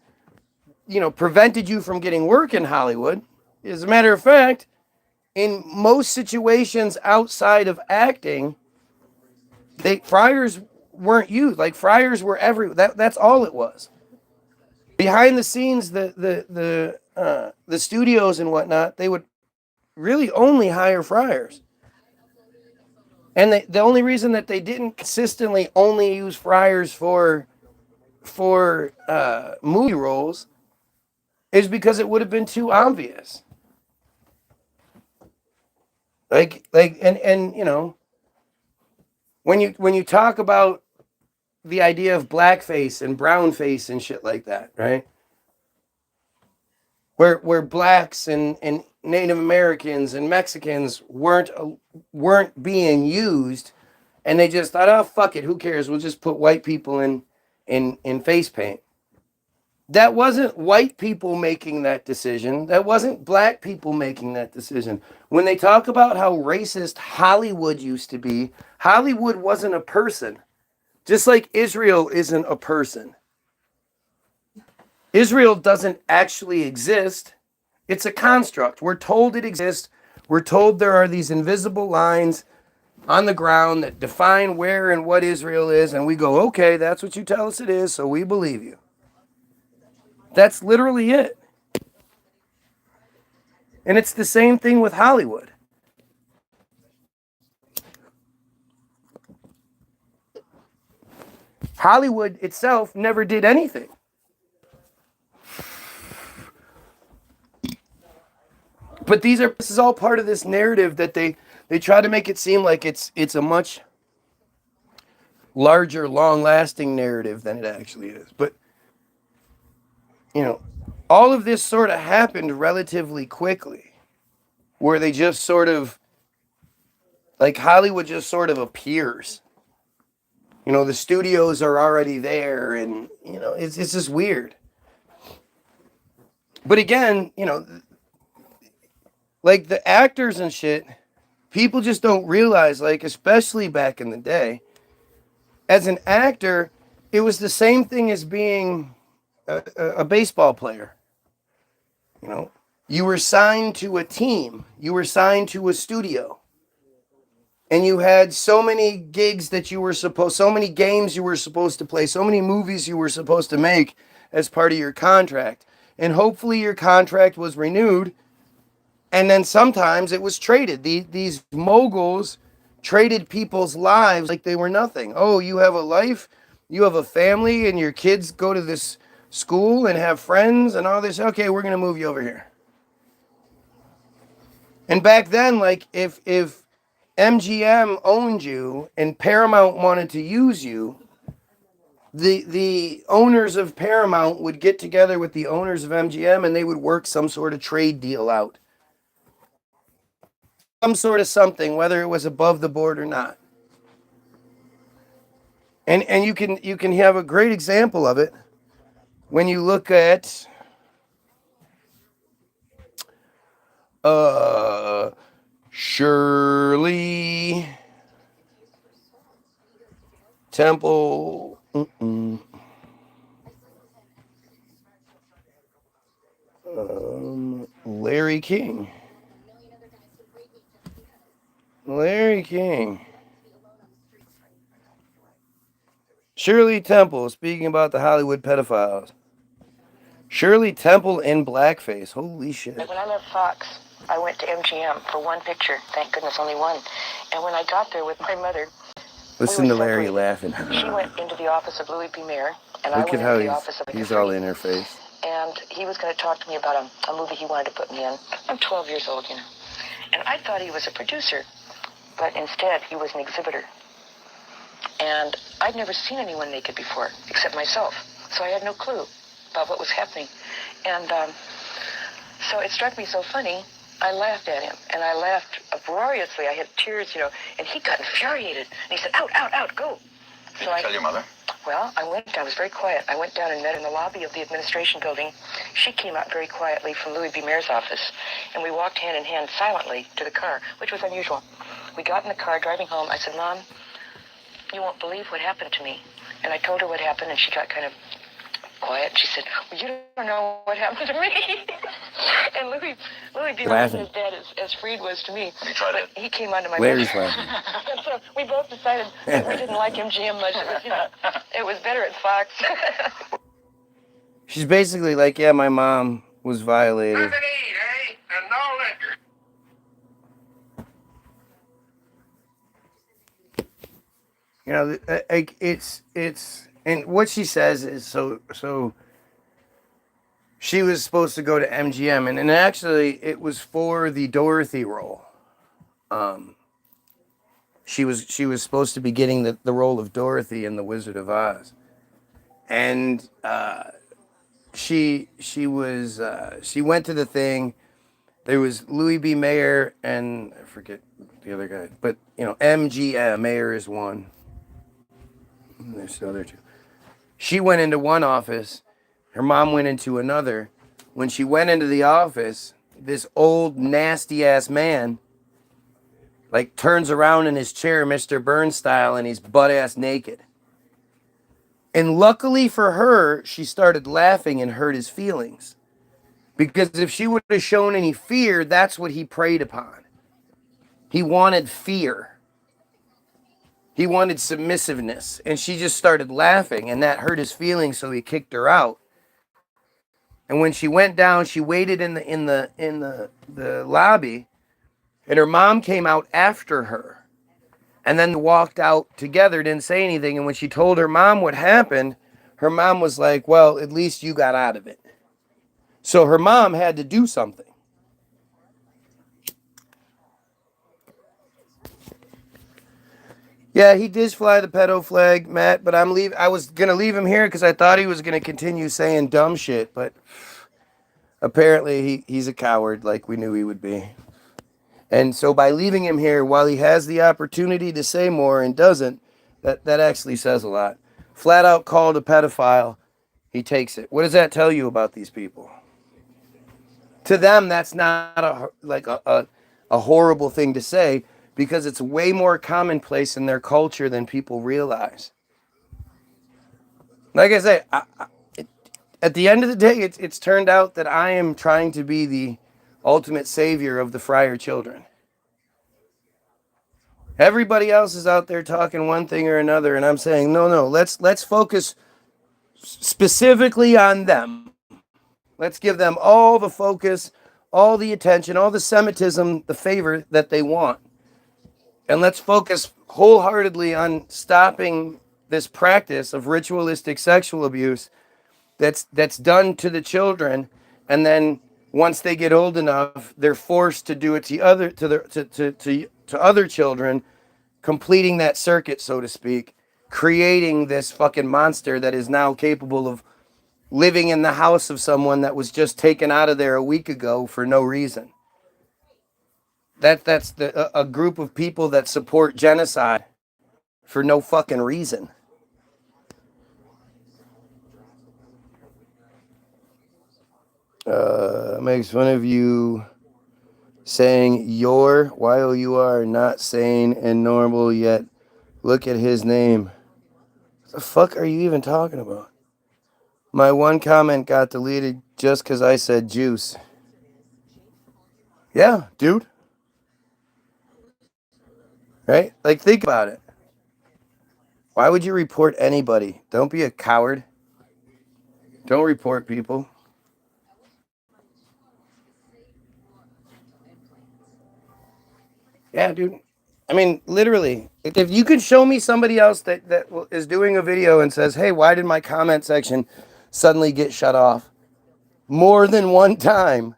prevented you from getting work in Hollywood. As a matter of fact, in most situations outside of acting, friars weren't used. Like friars were that's all it was. Behind the scenes, the studios and whatnot, they would really only hire friars. And the only reason that they didn't consistently only use friars for movie roles is because it would have been too obvious. And when you talk about the idea of blackface and brownface and shit like that, right? Where blacks and Native Americans and Mexicans weren't being used, and they just thought, oh fuck it, who cares? We'll just put white people in face paint. That wasn't white people making that decision. That wasn't black people making that decision. When they talk about how racist Hollywood used to be, Hollywood wasn't a person. Just like Israel isn't a person. Israel doesn't actually exist. It's a construct. We're told it exists. We're told there are these invisible lines on the ground that define where and what Israel is, and we go, okay, that's what you tell us it is, so we believe you. That's literally it. And it's the same thing with Hollywood. Hollywood itself never did anything. But this is all part of this narrative that they try to make it seem like it's a much larger, long-lasting narrative than it actually is. But all of this sort of happened relatively quickly, where they just sort of, like, Hollywood just sort of appears. The studios are already there, and it's just weird. But again, like the actors and shit, people just don't realize, like, especially back in the day, as an actor, it was the same thing as being a baseball player. You were signed to a team, you were signed to a studio, and you had so many gigs so many games you were supposed to play, so many movies you were supposed to make as part of your contract. And hopefully your contract was renewed. And then sometimes it was traded. These moguls traded people's lives like they were nothing. Oh, you have a life, you have a family, and your kids go to this school and have friends and all this. Okay, we're going to move you over here. And back then, like, if MGM owned you and Paramount wanted to use you, the owners of Paramount would get together with the owners of MGM and they would work some sort of trade deal out. Some sort of something, whether it was above the board or not. And you can have a great example of it when you look at Shirley Temple. Larry King. Shirley Temple, speaking about the Hollywood pedophiles. Shirley Temple in blackface. Holy shit. When I left Fox, I went to MGM for one picture. Thank goodness, only one. And when I got there with my mother, listen to Larry laughing. She went into the office of Louis B. Mayer, and Look I went at how into the office of he's all in her face. And he was going to talk to me about a movie he wanted to put me in. I'm 12 years old, And I thought he was a producer, but instead he was an exhibitor. And I'd never seen anyone naked before, except myself. So I had no clue about what was happening. And so it struck me so funny, I laughed at him. And I laughed uproariously. I had tears, and he got infuriated. And he said, out, out, out, go. Did you tell your mother? Well, I was very quiet. I went down and met her in the lobby of the administration building. She came out very quietly from Louis B. Mayer's office, and we walked hand in hand silently to the car, which was unusual. We got in the car driving home. I said, Mom, you won't believe what happened to me. And I told her what happened, and she got kind of quiet. She said, well, you don't know what happened to me. And Louis B. Mayer, his dad, as Freed was to me. But he came onto my Larry's boat. laughing. And so we both decided that we didn't like MGM much. It was better at Fox. She's basically like, yeah, my mom was violated. Nothing to eat, eh? And no liquor. You know, like it's, and what she says is so. She was supposed to go to MGM, and actually, it was for the Dorothy role. She was supposed to be getting the role of Dorothy in The Wizard of Oz, and she went to the thing. There was Louis B. Mayer and I forget the other guy, but you know, MGM Mayer is one. And there's the other two. She went into one office. Her mom went into another. When she went into the office, this old nasty ass man like turns around in his chair, Mr. Burns style, and he's butt ass naked. And luckily for her, she started laughing and hurt his feelings. Because if she would have shown any fear, that's what he preyed upon. He wanted fear. He wanted submissiveness. And she just started laughing, and that hurt his feelings, so he kicked her out. And when she went down, she waited in the lobby, and her mom came out after her. And then walked out together, didn't say anything. And when she told her mom what happened, her mom was like, well, at least you got out of it. So her mom had to do something. Yeah, he did fly the pedo flag, Matt, but I was going to leave him here because I thought he was going to continue saying dumb shit, but apparently he's a coward like we knew he would be. And so by leaving him here, while he has the opportunity to say more and doesn't, that actually says a lot. Flat out called a pedophile, he takes it. What does that tell you about these people? To them, that's not a horrible thing to say, because it's way more commonplace in their culture than people realize. Like I say, at the end of the day, it's turned out that I am trying to be the ultimate savior of the friar children. Everybody else is out there talking one thing or another, and I'm saying, no, let's focus specifically on them. Let's give them all the focus, all the attention, all the Semitism, the favor that they want. And let's focus wholeheartedly on stopping this practice of ritualistic sexual abuse that's done to the children, and then once they get old enough, they're forced to do it to other children, completing that circuit, so to speak, creating this fucking monster that is now capable of living in the house of someone that was just taken out of there a week ago for no reason. That's a group of people that support genocide for no fucking reason. Makes fun of you saying you're while you are not sane and normal yet. Look at his name. What the fuck are you even talking about? My one comment got deleted just because I said juice. Yeah, dude. Right? Like, think about it. Why would you report anybody? Don't be a coward. Don't report people. Yeah, dude. I mean, literally, if you could show me somebody else that is doing a video and says, hey, why did my comment section suddenly get shut off more than one time,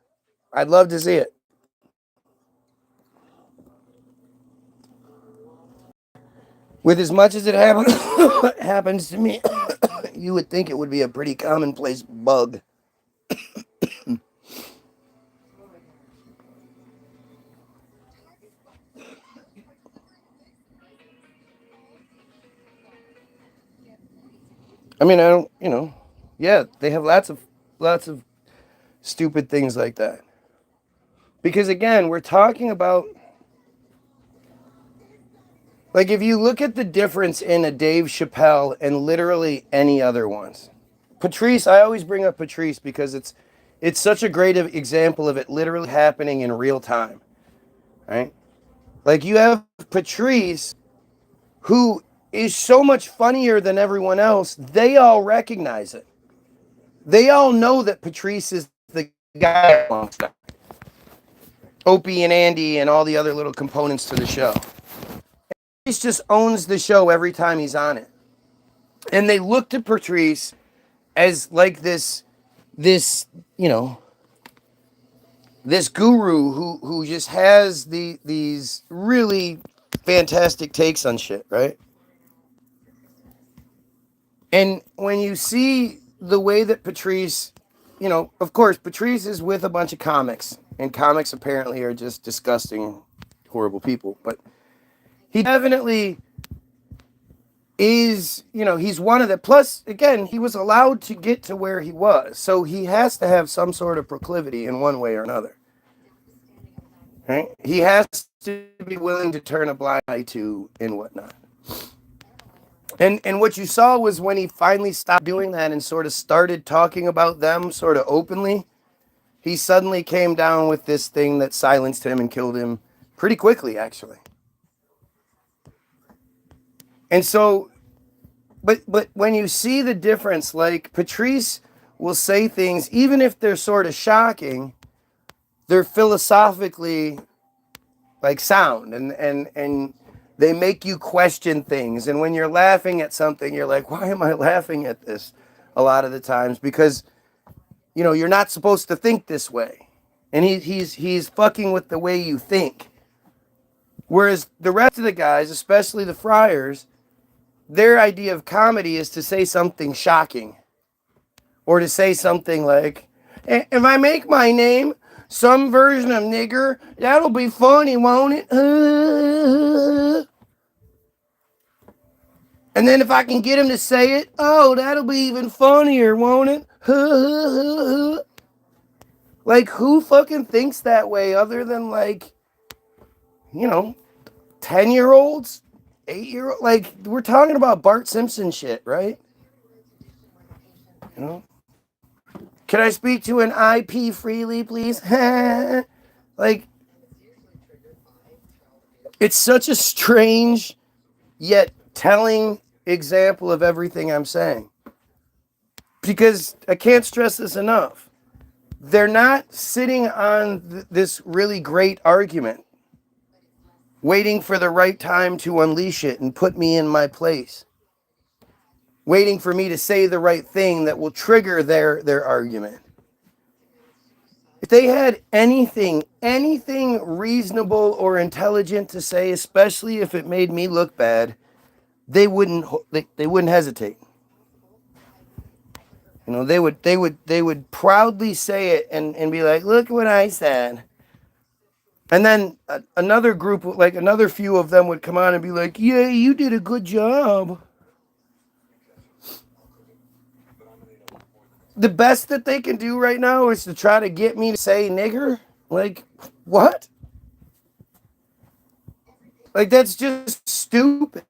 I'd love to see it. With as much as it happens to me, you would think it would be a pretty commonplace bug. I mean, I don't, yeah, they have lots of stupid things like that. Because again, we're talking about, like, if you look at the difference in a Dave Chappelle and literally any other ones. Patrice, I always bring up Patrice because it's such a great example of it literally happening in real time, right? Like, you have Patrice, who is so much funnier than everyone else. They all recognize it. They all know that Patrice is the guy amongst them. Opie and Andy and all the other little components to the show. Patrice just owns the show every time he's on it. And they look to Patrice as like this this guru who just has these really fantastic takes on shit, right? And when you see the way that Patrice, of course, Patrice is with a bunch of comics, and comics apparently are just disgusting, horrible people, but he definitely is, he's one of the, plus, again, he was allowed to get to where he was, so he has to have some sort of proclivity in one way or another, right? He has to be willing to turn a blind eye to and whatnot. And what you saw was when he finally stopped doing that and sort of started talking about them sort of openly, he suddenly came down with this thing that silenced him and killed him pretty quickly, actually. And so, but when you see the difference, like Patrice will say things, even if they're sort of shocking, they're philosophically like sound and they make you question things. And when you're laughing at something, you're like, why am I laughing at this? A lot of the times, because, you're not supposed to think this way. And he's fucking with the way you think. Whereas the rest of the guys, especially the Friars, their idea of comedy is to say something shocking. Or to say something like, if I make my name some version of nigger, that'll be funny, won't it? And then if I can get him to say it, oh, that'll be even funnier, won't it? Like, who fucking thinks that way other than, like, 10-year-olds? 8-year-olds? Like, we're talking about Bart Simpson shit, right? Can I speak to an IP freely, please? Like, it's such a strange yet telling example of everything I'm saying. Because I can't stress this enough. They're not sitting on this really great argument, waiting for the right time to unleash it and put me in my place. Waiting for me to say the right thing that will trigger their argument. If they had anything reasonable or intelligent to say, especially if it made me look bad, they wouldn't hesitate. They would proudly say it and be like, look what I said. And then another group, like another few of them would come on and be like, yeah, you did a good job. The best that they can do right now is to try to get me to say nigger. Like, what? Like, that's just stupid.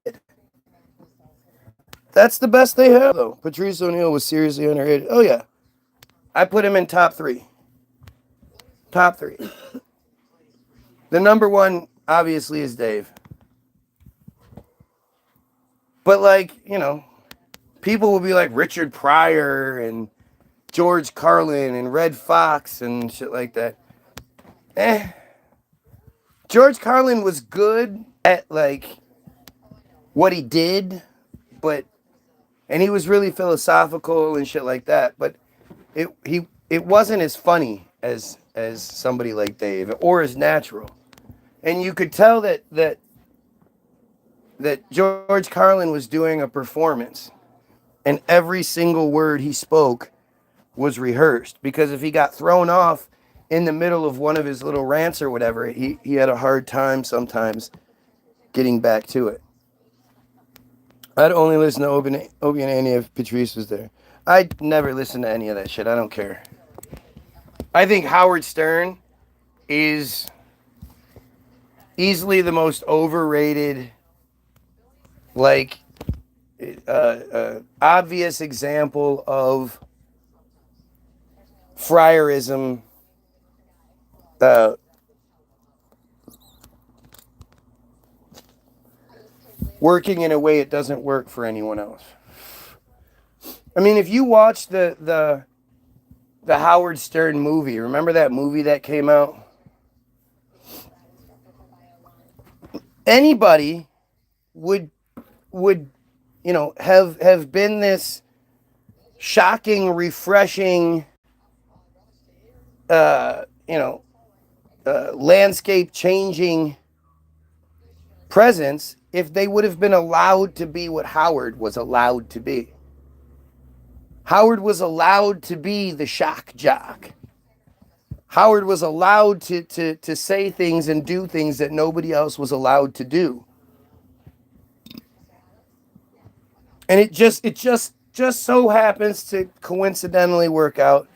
That's the best they have, though. Patrice O'Neal was seriously underrated. Oh, yeah. I put him in top 3. Top 3. The number 1, obviously, is Dave. But, like, people will be like Richard Pryor and George Carlin and Red Fox and shit like that. George Carlin was good at, like, what he did, and he was really philosophical and shit like that, but it wasn't as funny as somebody like Dave, or as natural. And you could tell that George Carlin was doing a performance, and every single word he spoke was rehearsed, because if he got thrown off in the middle of one of his little rants or whatever, he had a hard time sometimes getting back to it. I'd only listen to Opie and Annie if Patrice was there. I'd never listen to any of that shit. I don't care. I think Howard Stern is easily the most overrated, like, obvious example of friarism. Working in a way it doesn't work for anyone else. I mean, if you watch the Howard Stern movie, remember that movie that came out? Anybody would have been this shocking, refreshing, landscape changing presence if they would have been allowed to be what Howard was allowed to be. Howard was allowed to be the shock jock. Howard was allowed to say things and do things that nobody else was allowed to do. And it just so happens to coincidentally work out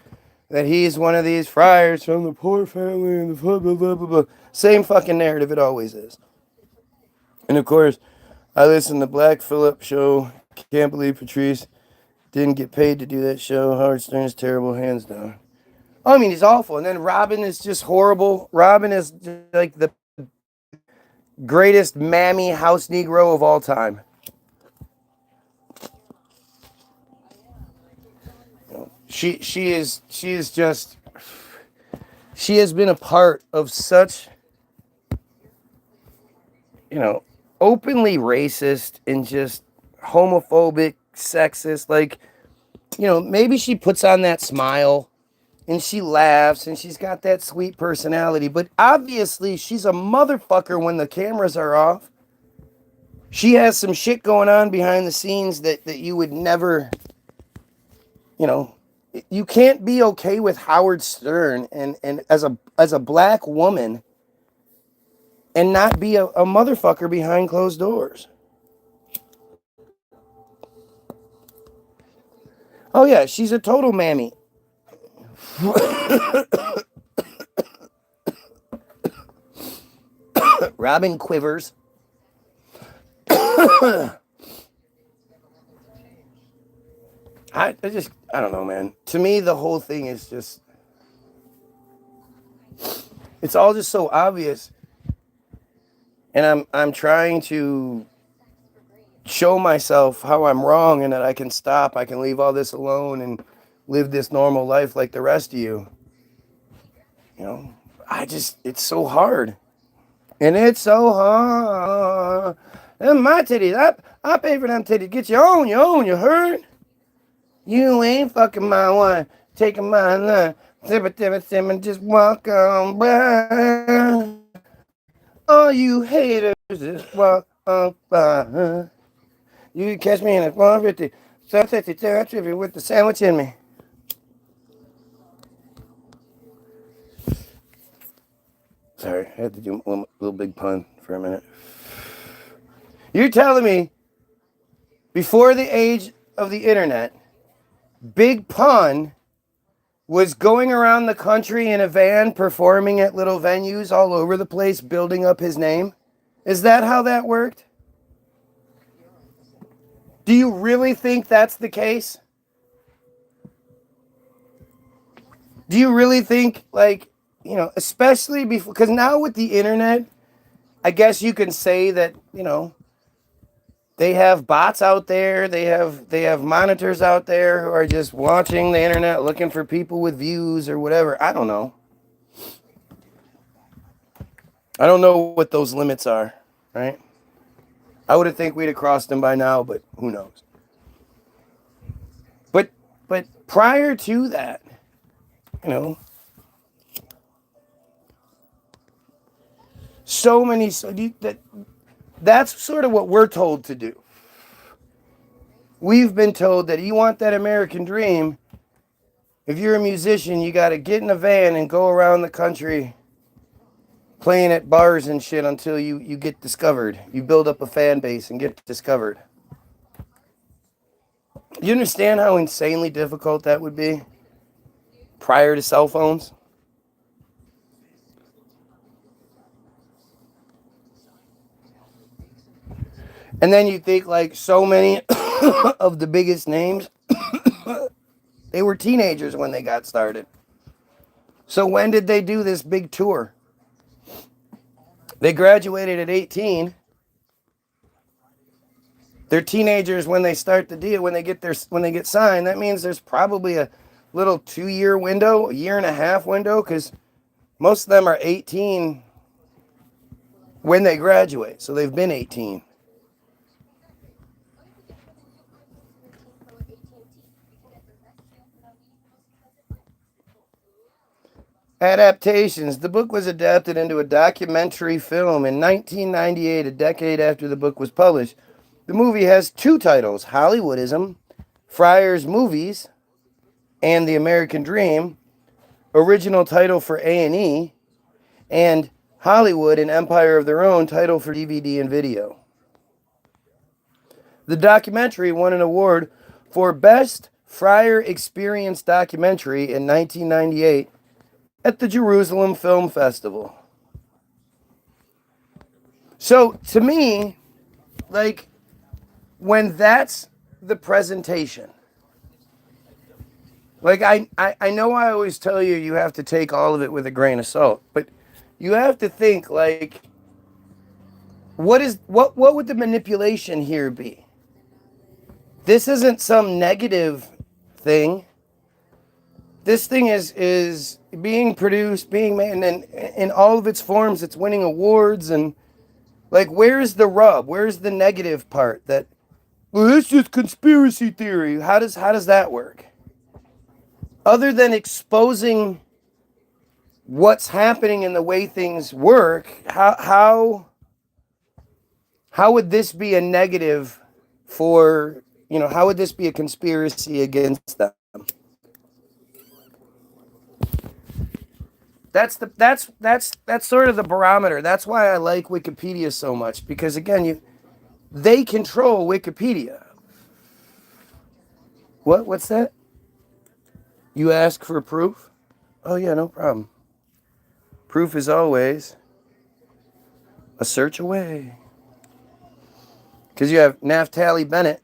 that he's one of these friars from the poor family and the blah, blah, blah, blah, blah. Same fucking narrative it always is. And of course, I listen to Black Phillip show. Can't believe Patrice didn't get paid to do that show. Howard Stern is terrible, hands down. I mean, he's awful. And then Robin is just horrible. Robin is like the greatest mammy house Negro of all time. She has been a part of such, openly racist and just homophobic, sexist, like, maybe she puts on that smile and she laughs and she's got that sweet personality, but obviously she's a motherfucker when the cameras are off. She has some shit going on behind the scenes that you would never, you can't be okay with Howard Stern and as a black woman and not be a motherfucker behind closed doors. Oh yeah, she's a total mammy. Robin Quivers. I don't know, man. To me, the whole thing is just, it's all just so obvious. And I'm trying to show myself how I'm wrong and that I can stop. I can leave all this alone and live this normal life like the rest of you. It's so hard. And it's so hard. And my titties, I pay for them titties. Get your own, you heard? You ain't fucking my one, taking my line. Simmer, just walk on by. All you haters just walk on by. You can catch me in a 150, 750 with the sandwich in me. Sorry, I had to do a little big pun for a minute. You're telling me, before the age of the internet, Big Pun was going around the country in a van performing at little venues all over the place, building up his name? Is that how that worked? Do you really think that's the case? Do you really think, especially before, because now with the internet, I guess you can say that, they have bots out there, they have monitors out there who are just watching the internet looking for people with views or whatever. I don't know. I don't know what those limits are, right? I would have think we'd have crossed them by now, but who knows? But prior to that, that's sort of what we're told to do. We've been told that you want that American dream. If you're a musician, you got to get in a van and go around the country playing at bars and shit until you get discovered. You build up a fan base and get discovered. You understand how insanely difficult that would be prior to cell phones? And then you think like so many of the biggest names, they were teenagers when they got started. So when did they do this big tour? They graduated at 18. They're teenagers when they start the deal, when they get signed. That means there's probably a little 2-year window, a year and a half window, because most of them are 18 when they graduate. So they've been 18. Adaptations. The book was adapted into a documentary film in 1998, a decade after the book was published. The movie has 2 titles, Hollywoodism, Friar's Movies, and The American Dream, original title for A&E, and Hollywood, An Empire of Their Own, title for DVD and video. The documentary won an award for Best Friar Experience Documentary in 1998 at the Jerusalem Film Festival. So, to me, like, when that's the presentation, like, I know I always tell you you have to take all of it with a grain of salt, but you have to think, like, what would the manipulation here be? This isn't some negative thing. This thing is being produced, being made, and in all of its forms, it's winning awards. And like, where's the rub? Where's the negative part? That, well, this is conspiracy theory. How does that work? Other than exposing what's happening in the way things work, how would this be a negative for, how would this be a conspiracy against them? That's sort of the barometer. That's why I like Wikipedia so much, because again, they control Wikipedia. What's that? You ask for proof? Oh yeah, no problem. Proof is always a search away. Because you have Naftali Bennett,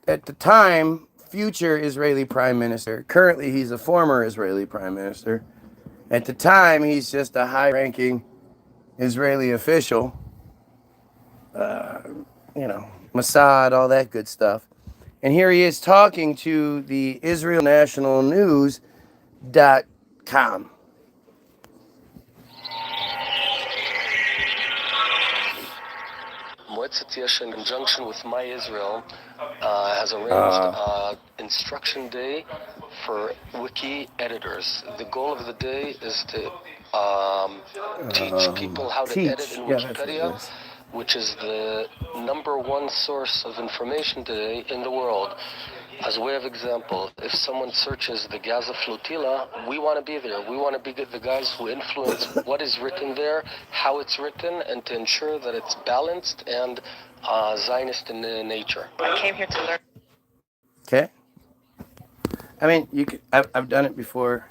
at the time, future Israeli prime minister. Currently, he's a former Israeli prime minister. At the time, he's just a high-ranking Israeli official. Mossad, all that good stuff. And here he is talking to the Israel National News.com. Moetzet Yesh, in conjunction with My Israel, has arranged Instruction Day for Wiki editors. The goal of the day is to teach people how to edit in Wikipedia, which is the #1 source of information today in the world. As a way of example, if someone searches the Gaza flotilla, we want to be there. We want to be the guys who influence what is written there, how it's written, and to ensure that it's balanced and Zionist in nature. I came here to learn. Okay. I mean, I've done it before.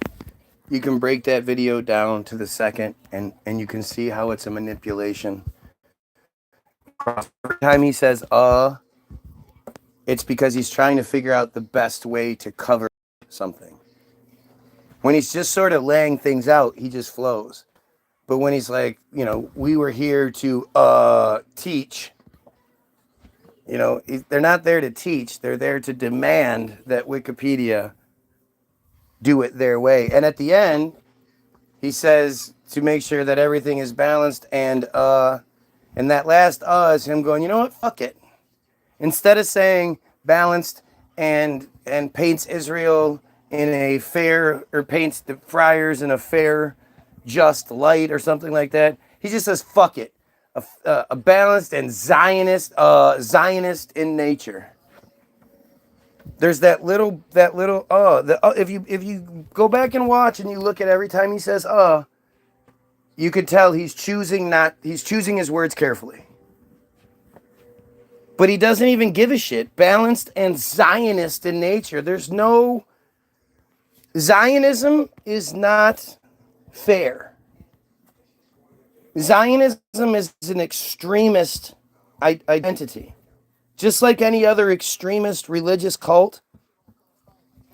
You can break that video down to the second, and you can see how it's a manipulation. Every time he says, it's because he's trying to figure out the best way to cover something. When he's just sort of laying things out, he just flows. But when he's like, we were here to teach, they're not there to teach. They're there to demand that Wikipedia do it their way. And at the end, he says to make sure that everything is balanced, and that last is him going, you know what, fuck it. Instead of saying balanced and paints Israel in a fair, or paints the friars in a fair, just light or something like that, he just says fuck it, a balanced and Zionist in nature. There's that little if you go back and watch and you look at every time he says you could tell he's choosing his words carefully. But he doesn't even give a shit. Balanced and Zionist in nature. There's no... Zionism is not fair. Zionism is an extremist identity. Just like any other extremist religious cult,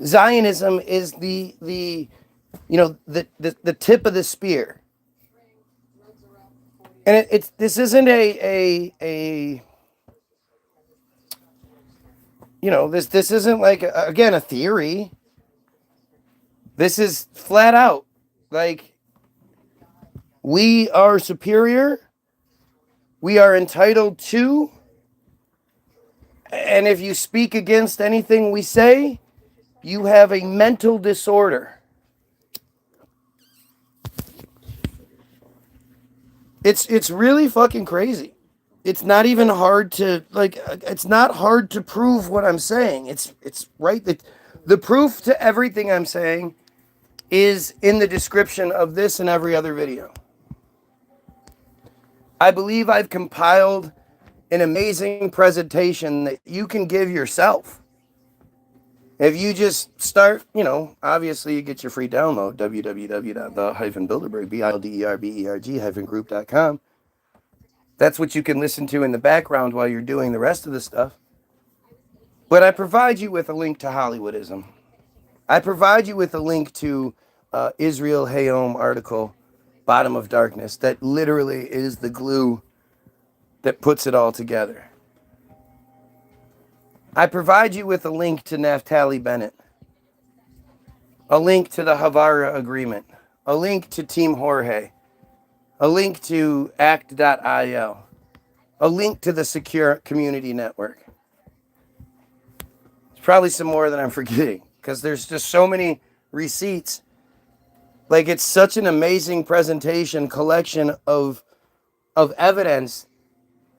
Zionism is the tip of the spear. And this isn't this isn't like again a theory. This is flat out like we are superior. We are entitled to. And if you speak against anything we say, you have a mental disorder. It's really fucking crazy. It's not even hard to it's not hard to prove what I'm saying. It's right that the proof to everything I'm saying is in the description of this and every other video. I believe I've compiled an amazing presentation that you can give yourself. If you just start, obviously you get your free download, www.the-bilderberg-group.com. That's what you can listen to in the background while you're doing the rest of the stuff. But I provide you with a link to Hollywoodism. I provide you with a link to Israel Hayom article, Bottom of Darkness, that literally is the glue that puts it all together. I provide you with a link to Naphtali Bennett, a link to the Havara Agreement, a link to Team Jorge, a link to act.il, a link to the Secure Community Network. There's probably some more that I'm forgetting because there's just so many receipts. Like, it's such an amazing presentation, collection of evidence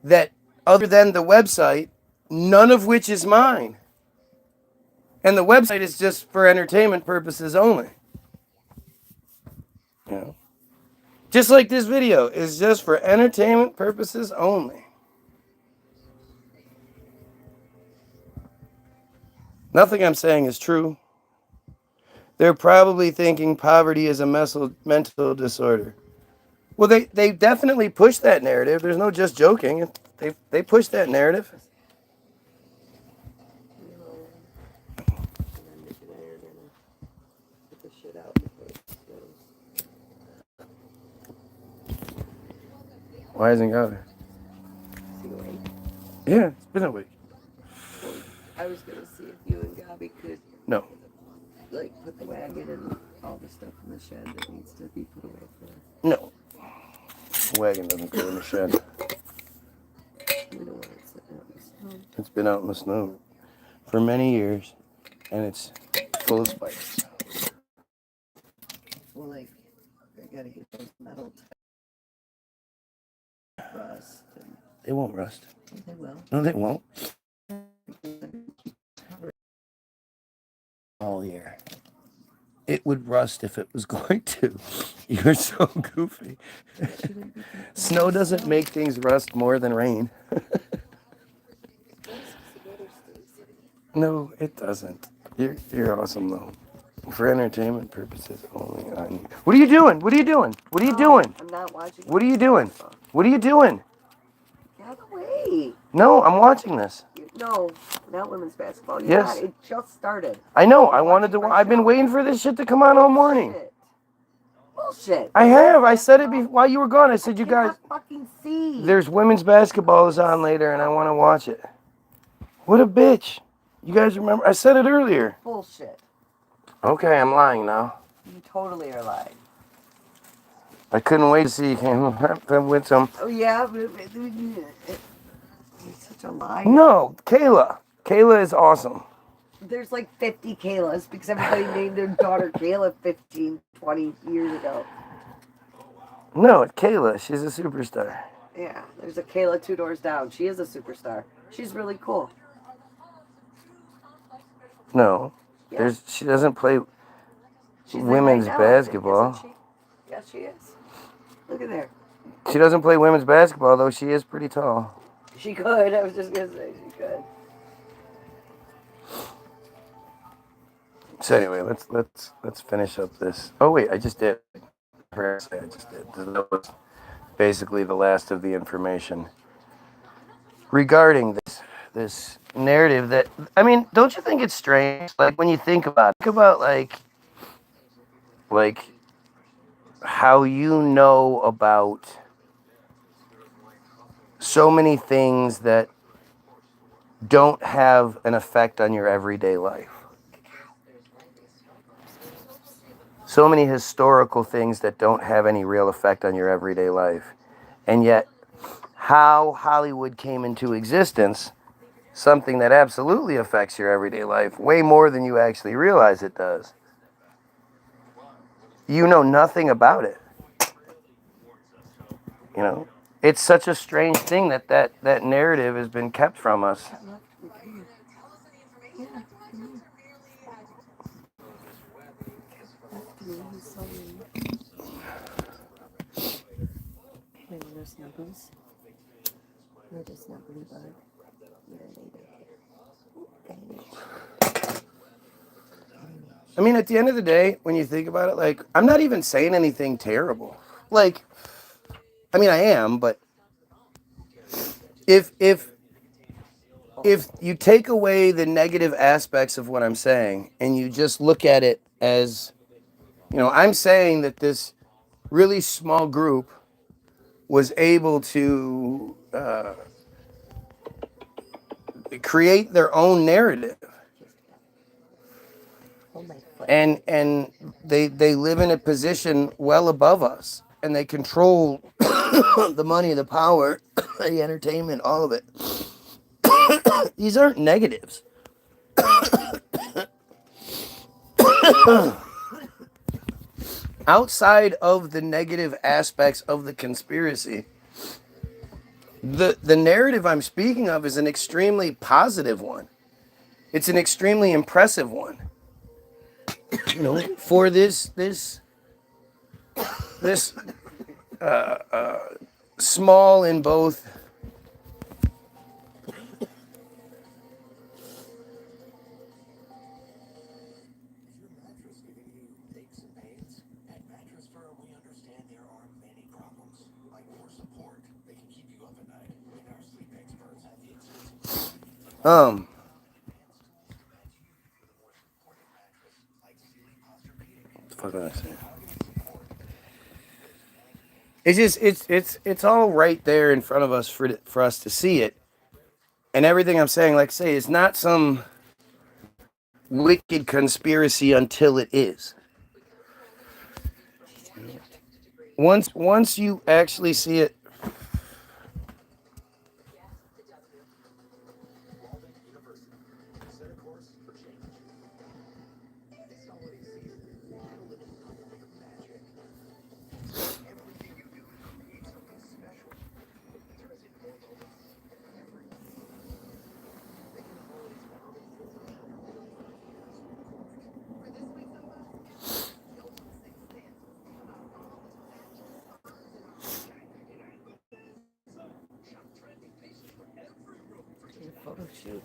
that other than the website, none of which is mine. And the website is just for entertainment purposes only. Just like this video is just for entertainment purposes only. Nothing I'm saying is true. They're probably thinking poverty is a mental disorder. Well, they definitely push that narrative. There's no just joking. They push that narrative. Why isn't it got her? Is he awake? Yeah, it's been a week. I was gonna see if you and Gabby could No. put the wagon and all the stuff in the shed that needs to be put away for. No. The wagon doesn't go in the shed. We don't want it sitting out in the snow. It's been out in the snow for many years, and it's full of spikes. Well, I gotta get those metal rust. And They won't rust. they will. No, they won't. All year. It would rust if it was going to. You're so goofy. Snow doesn't make things rust more than rain. No, it doesn't. You're awesome though. For entertainment purposes only. What are you doing? What are you doing? What are you doing? I'm not watching. What are you doing? What are you doing? Get out of the way. No, I'm watching this. No, not women's basketball. Yes. It just started. I know. I wanted to. I've been waiting for this shit to come on all morning. Bullshit. I have. I said it while you were gone. I said, you guys, Fucking see. there's women's basketball is on later, and I want to watch it. What a bitch. You guys remember? I said it earlier. Bullshit. Okay, I'm lying now. You totally are lying. I couldn't wait to see you came with some. Oh yeah, but you're such a liar. No, Kayla. Kayla is awesome. There's like 50 Kaylas because everybody named their daughter Kayla 15, 20 years ago. No, it's Kayla. She's a superstar. Yeah, there's a Kayla 2 doors down. She is a superstar. She's really cool. No, Yeah. she doesn't play She's women's like right now, basketball. isn't she? Yes, she is. Look at there. She doesn't play women's basketball, though. She is pretty tall. She could. I was just gonna say she could. So anyway, let's finish up this. Oh wait, I just did. I just did. That was basically the last of the information regarding this narrative. That, I mean, don't you think it's strange? Like when you think about like how you know about so many things that don't have an effect on your everyday life. So many historical things that don't have any real effect on your everyday life. And yet, how Hollywood came into existence, something that absolutely affects your everyday life, way more than you actually realize it does. You know nothing about it. You know, it's such a strange thing that narrative has been kept from us. I mean, at the end of the day, when you think about it, like, I'm not even saying anything terrible. Like, I mean, I am, but if you take away the negative aspects of what I'm saying and you just look at it as, you know, I'm saying that this really small group was able to create their own narrative, and they live in a position well above us, and they control the money, the power, the entertainment, all of it. These aren't negatives. Outside of the negative aspects of the conspiracy, the narrative I'm speaking of is an extremely positive one. It's an extremely impressive one. You know, for this small in both what the fuck did I say? It's just it's all right there in front of us for us to see it. And everything I'm saying, like I say, is not some wicked conspiracy until it is. Once you actually see it. Photo shoot.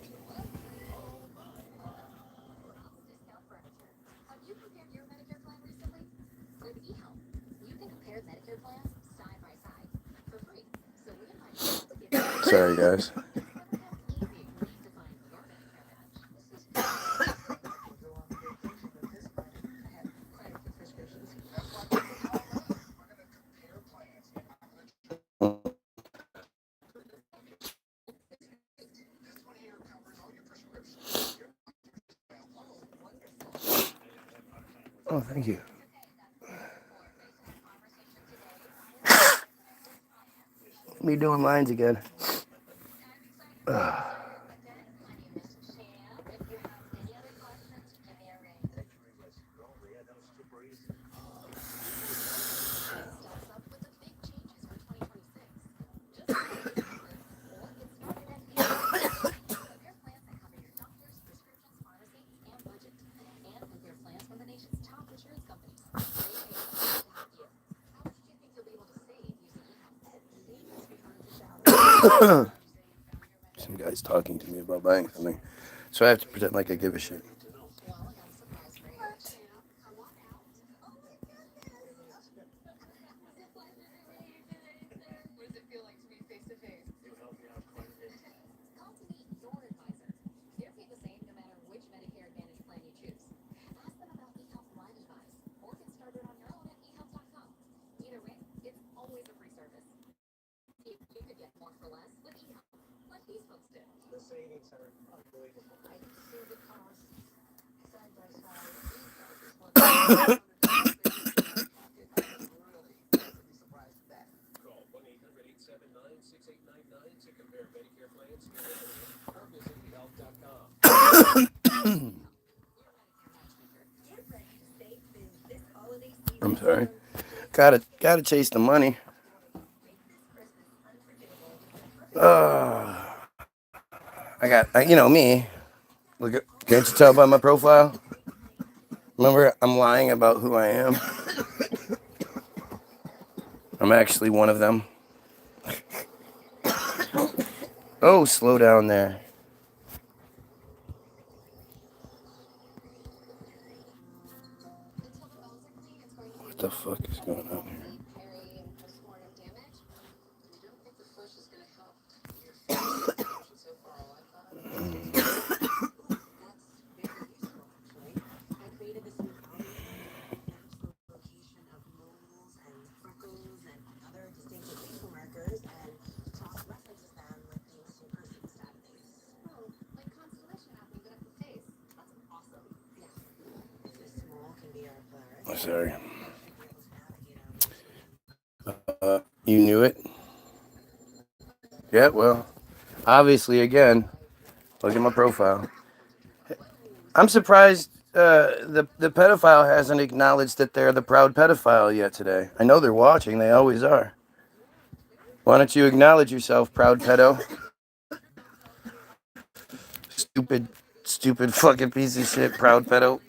Sorry, guys. Oh, thank you. Me doing lines again. some guy's talking to me about buying something. So I have to pretend like I give a shit. I'm sorry. Gotta chase the money. You know me. Look at, can't you tell by my profile? Remember, I'm lying about who I am. I'm actually one of them. Oh, slow down there. What the fuck is going on here? Sorry. You knew it? Yeah, well, obviously, again, look at my profile. I'm surprised the pedophile hasn't acknowledged that they're the proud pedophile yet today. I know they're watching. They always are. Why don't you acknowledge yourself, proud pedo? Stupid fucking piece of shit, proud pedo.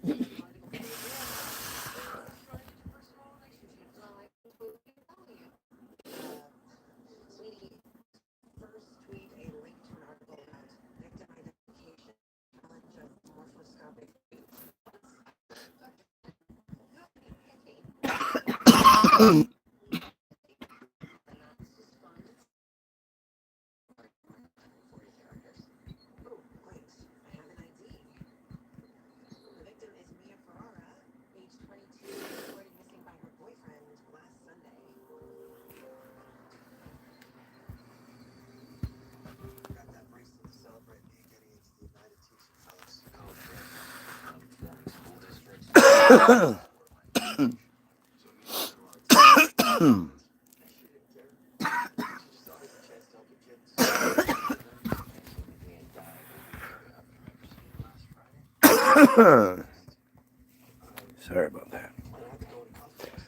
Sorry about that.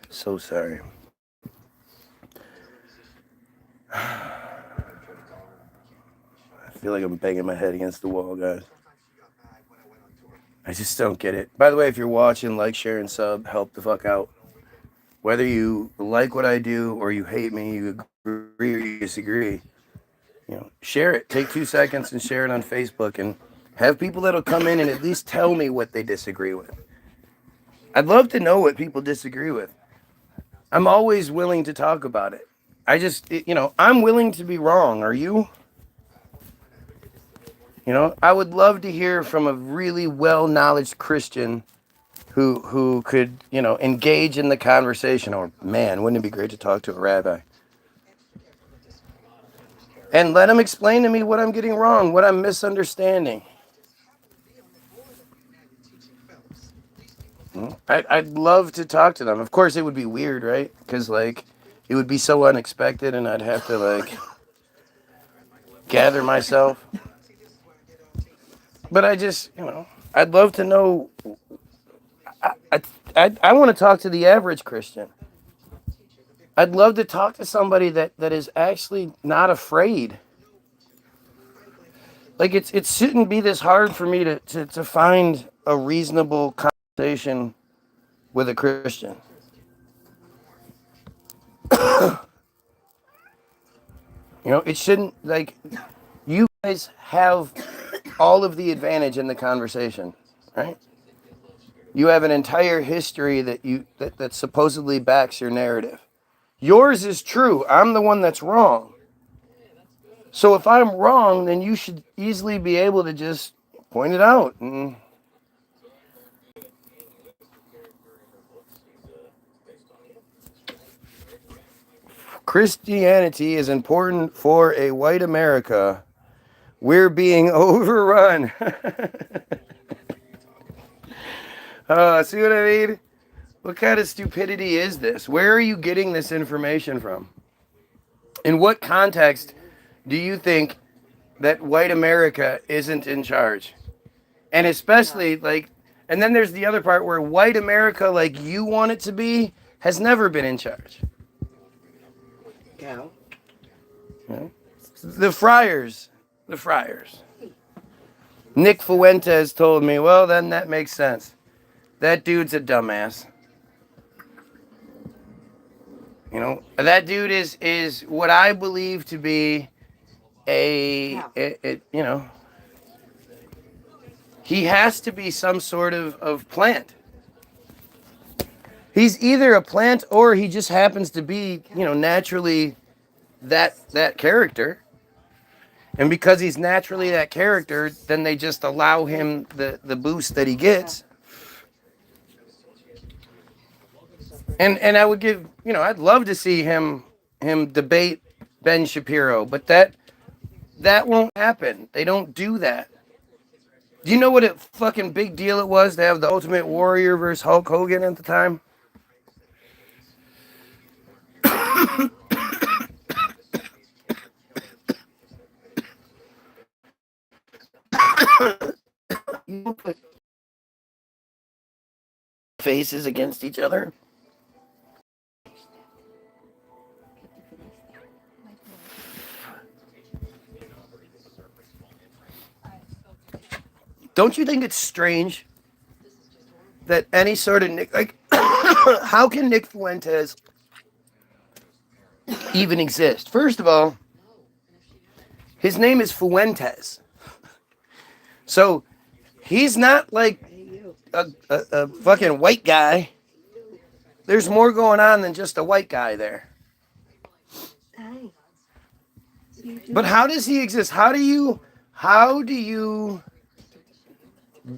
So sorry. I feel like I'm banging my head against the wall, guys. I just don't get it. By the way, if you're watching, like, share, and sub. Help the fuck out. Whether you like what I do or you hate me, you agree or you disagree, you know, share it. Take 2 seconds and share it on Facebook and have people that'll come in and at least tell me what they disagree with. I'd love to know what people disagree with. I'm always willing to talk about it. I'm willing to be wrong. Are you? You know, I would love to hear from a really well-knowledge Christian who could, you know, engage in the conversation. Or, man, wouldn't it be great to talk to a rabbi? And let him explain to me what I'm getting wrong, what I'm misunderstanding. I'd love to talk to them. Of course, it would be weird, right? Because, like, it would be so unexpected and I'd have to, like, gather myself. But I just, you know, I'd love to know. I want to talk to the average Christian. I'd love to talk to somebody that is actually not afraid. Like, it shouldn't be this hard for me to find a reasonable conversation with a Christian. You know, it shouldn't, like, You guys have all of the advantage in the conversation, right? You have an entire history that supposedly backs your narrative. Yours is true. I'm the one that's wrong. So if I'm wrong, then you should easily be able to just point it out. And Christianity is important for a white America. We're being overrun. See what I mean? What kind of stupidity is this? Where are you getting this information from? In what context do you think that white America isn't in charge? And especially, like, and then there's the other part where white America, like you want it to be, has never been in charge. Yeah. Yeah. The friars. Nick Fuentes told me, well, then that makes sense. That dude's a dumbass. You know, that dude is what I believe to be you know, he has to be some sort of plant. He's either a plant or he just happens to be, you know, naturally that character. And because he's naturally that character, then they just allow him the boost that he gets. And I would give, you know, I'd love to see him debate Ben Shapiro, but that won't happen. They don't do that. Do you know what a fucking big deal it was to have the Ultimate Warrior versus Hulk Hogan at the time? You put faces against each other. Don't you think it's strange that any sort of Nick, like, how can Nick Fuentes even exist? First of all, his name is Fuentes. So he's not like a fucking white guy. There's more going on than just a white guy there. But how does he exist? How do you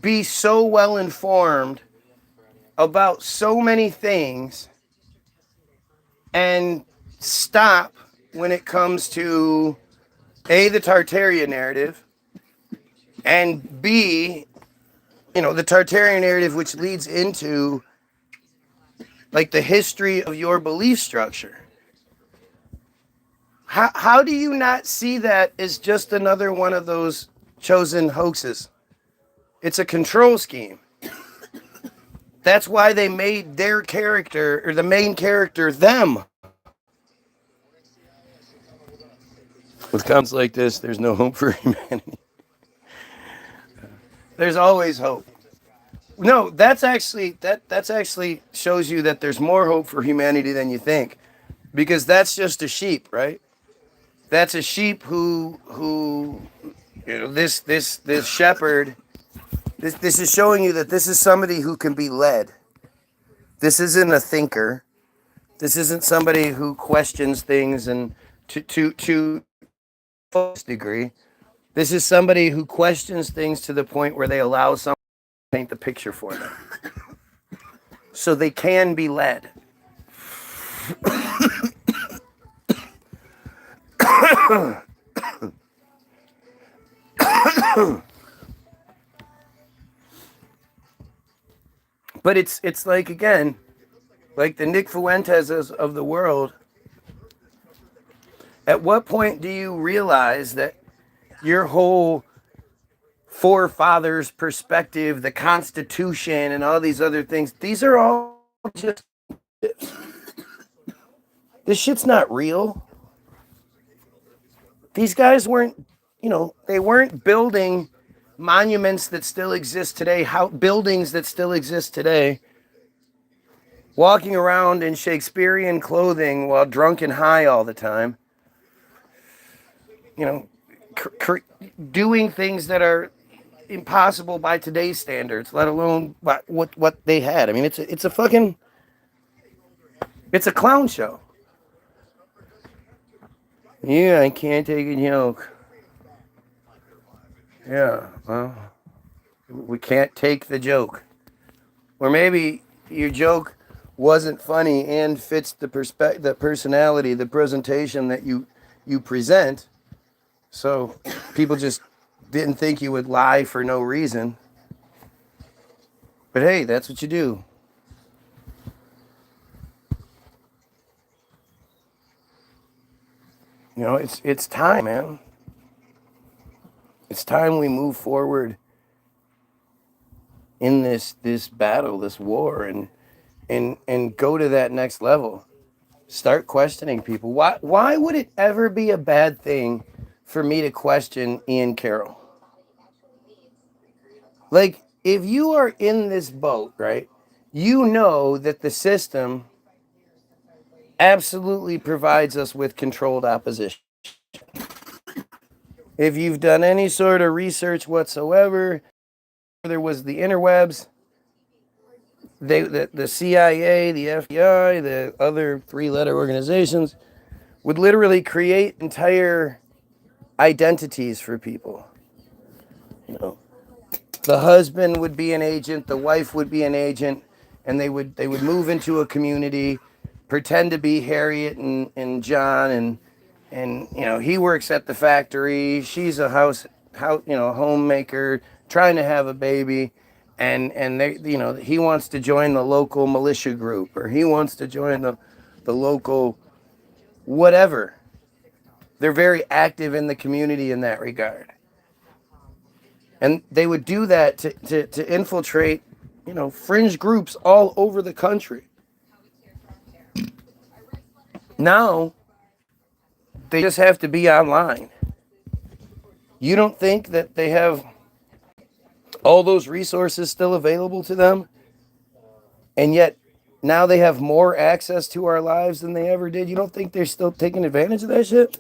be so well informed about so many things and stop when it comes to A, the Tartarian narrative, and B, you know, the Tartarian narrative, which leads into like the history of your belief structure? How do you not see that as just another one of those chosen hoaxes? It's a control scheme. That's why they made their character, or the main character, them. With comments like this, there's no hope for humanity. There's always hope. No, that's actually shows you that there's more hope for humanity than you think. Because that's just a sheep, right? That's a sheep who you know, this shepherd. This is showing you that this is somebody who can be led. This isn't a thinker. This isn't somebody who questions things and to a degree. This is somebody who questions things to the point where they allow someone to paint the picture for them. So they can be led. But it's like, again, like the Nick Fuentes's of the world. At what point do you realize that your whole forefathers' perspective, the Constitution, and all these other things, these are all just... This shit's not real. These guys weren't, you know, they weren't building monuments that still exist today, buildings that still exist today, walking around in Shakespearean clothing while drunk and high all the time. You know, doing things that are impossible by today's standards, let alone what they had. I mean, it's a fucking, it's a clown show. Yeah, I can't take a joke. Yeah, well, we can't take the joke. Or maybe your joke wasn't funny and fits the the personality, the presentation that you present. So people just didn't think you would lie for no reason. But hey, that's what you do. You know, it's time, man. It's time we move forward in this battle, this war, and go to that next level. Start questioning people. Why would it ever be a bad thing for me to question Ian Carroll? Like, if you are in this boat, right, you know that the system absolutely provides us with controlled opposition. If you've done any sort of research whatsoever, there was the interwebs, the CIA, the FBI, the other three-letter organizations would literally create entire identities for people. You know, the husband would be an agent, the wife would be an agent, and they would move into a community, pretend to be Harriet and John, and you know, he works at the factory, she's a house homemaker trying to have a baby, and they, you know, he wants to join the local militia group, or he wants to join the local whatever. They're very active in the community in that regard. And they would do that to infiltrate, you know, fringe groups all over the country. Now, they just have to be online. You don't think that they have all those resources still available to them? And yet, now they have more access to our lives than they ever did? You don't think they're still taking advantage of that shit?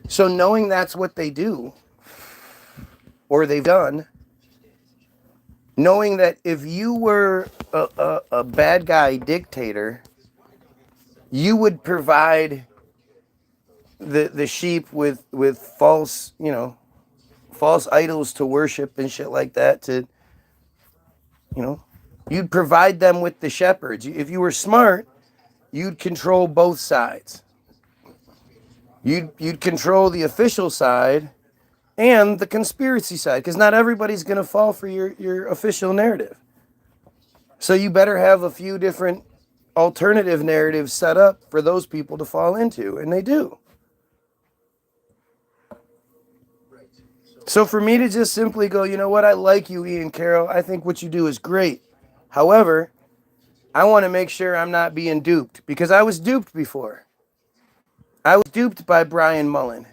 So knowing that's what they do, or they've done, knowing that if you were a bad guy dictator, you would provide the sheep with false, you know, false idols to worship and shit like that, to, you know, you'd provide them with the shepherds. If you were smart, you'd control both sides. You'd control the official side and the conspiracy side, because not everybody's going to fall for your official narrative. So you better have a few different alternative narratives set up for those people to fall into, and they do. So for me to just simply go, you know what, I like you, Ian Carroll, I think what you do is great. However, I want to make sure I'm not being duped, because I was duped before. I was duped by Brian Mullen.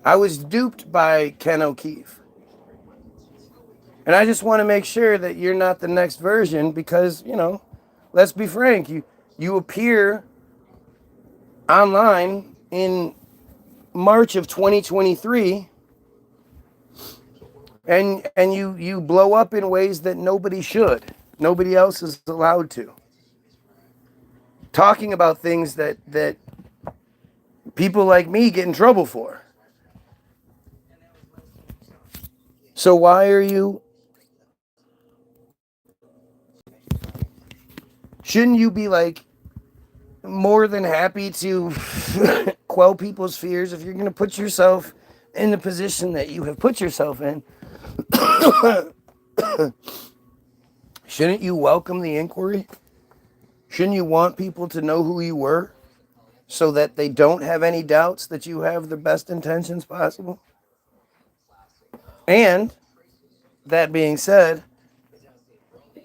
I was duped by Ken O'Keefe. And I just want to make sure that you're not the next version, because, you know, let's be frank, you appear online in March of 2023, and you blow up in ways that nobody should. Nobody else is allowed to. Talking about things that people like me get in trouble for. So why are you... Shouldn't you be like more than happy to quell people's fears if you're going to put yourself in the position that you have put yourself in? Shouldn't you welcome the inquiry? Shouldn't you want people to know who you were so that they don't have any doubts that you have the best intentions possible? And that being said,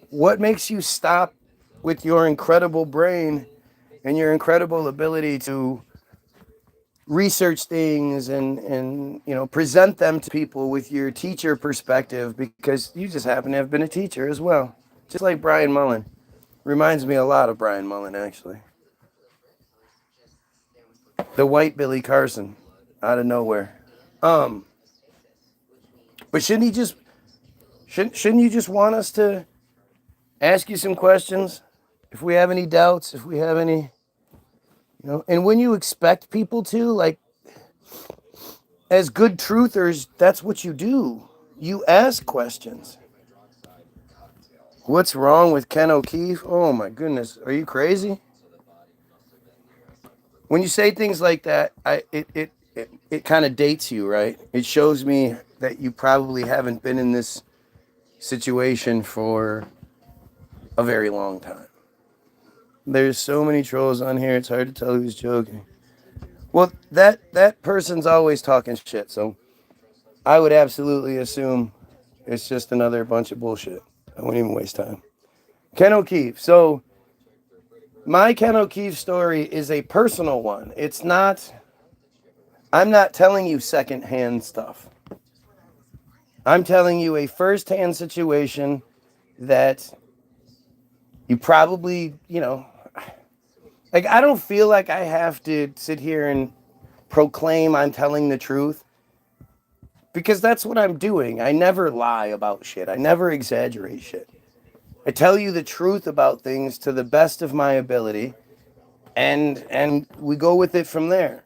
what makes you stop with your incredible brain and your incredible ability to research things and you know, present them to people with your teacher perspective, because you just happen to have been a teacher as well, just like Brian Mullen. Reminds me a lot of Brian Mullen, actually. The white Billy Carson, out of nowhere. But shouldn't you just want us to ask you some questions? If we have any doubts, if we have any, and when you expect people to, like, as good truthers, that's what you do. You ask questions. What's wrong with Ken O'Keefe? Oh my goodness, are you crazy? When you say things like that, it kind of dates you, right? It shows me that you probably haven't been in this situation for a very long time. There's so many trolls on here, it's hard to tell who's joking. Well, that person's always talking shit, so I would absolutely assume it's just another bunch of bullshit. I wouldn't even waste time. Ken O'Keefe. So my Ken O'Keefe story is a personal one. I'm not telling you secondhand stuff. I'm telling you a firsthand situation that you probably, like, I don't feel like I have to sit here and proclaim I'm telling the truth, because that's what I'm doing. I never lie about shit. I never exaggerate shit. I tell you the truth about things to the best of my ability, and we go with it from there.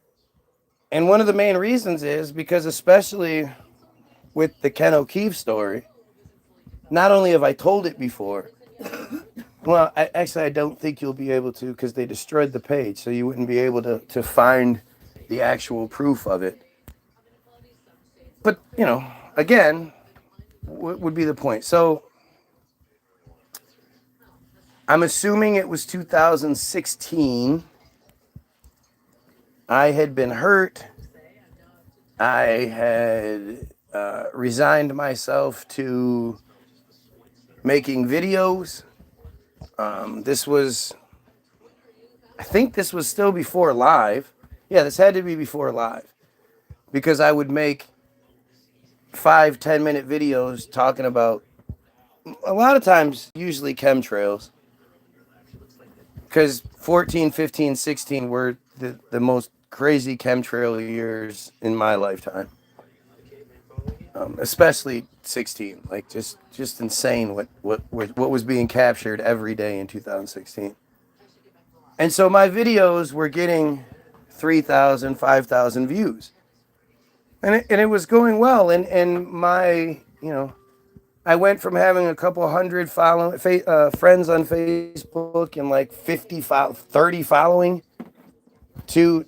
And one of the main reasons is because, especially with the Ken O'Keefe story, not only have I told it before, well, I don't think you'll be able to, because they destroyed the page, so you wouldn't be able to find the actual proof of it. But, again, what would be the point? So I'm assuming it was 2016. I had been hurt. I had resigned myself to making videos. I think this was still before live. Yeah, this had to be before live, because I would make 5-10 minute videos talking about, a lot of times, usually chemtrails, because 14, 15, 16 were the most crazy chemtrail years in my lifetime. Especially 16, like just insane what was being captured every day in 2016. And so my videos were getting 3,000, 5,000 views, and it was going well. And my, I went from having a couple hundred friends on Facebook and like 30 following to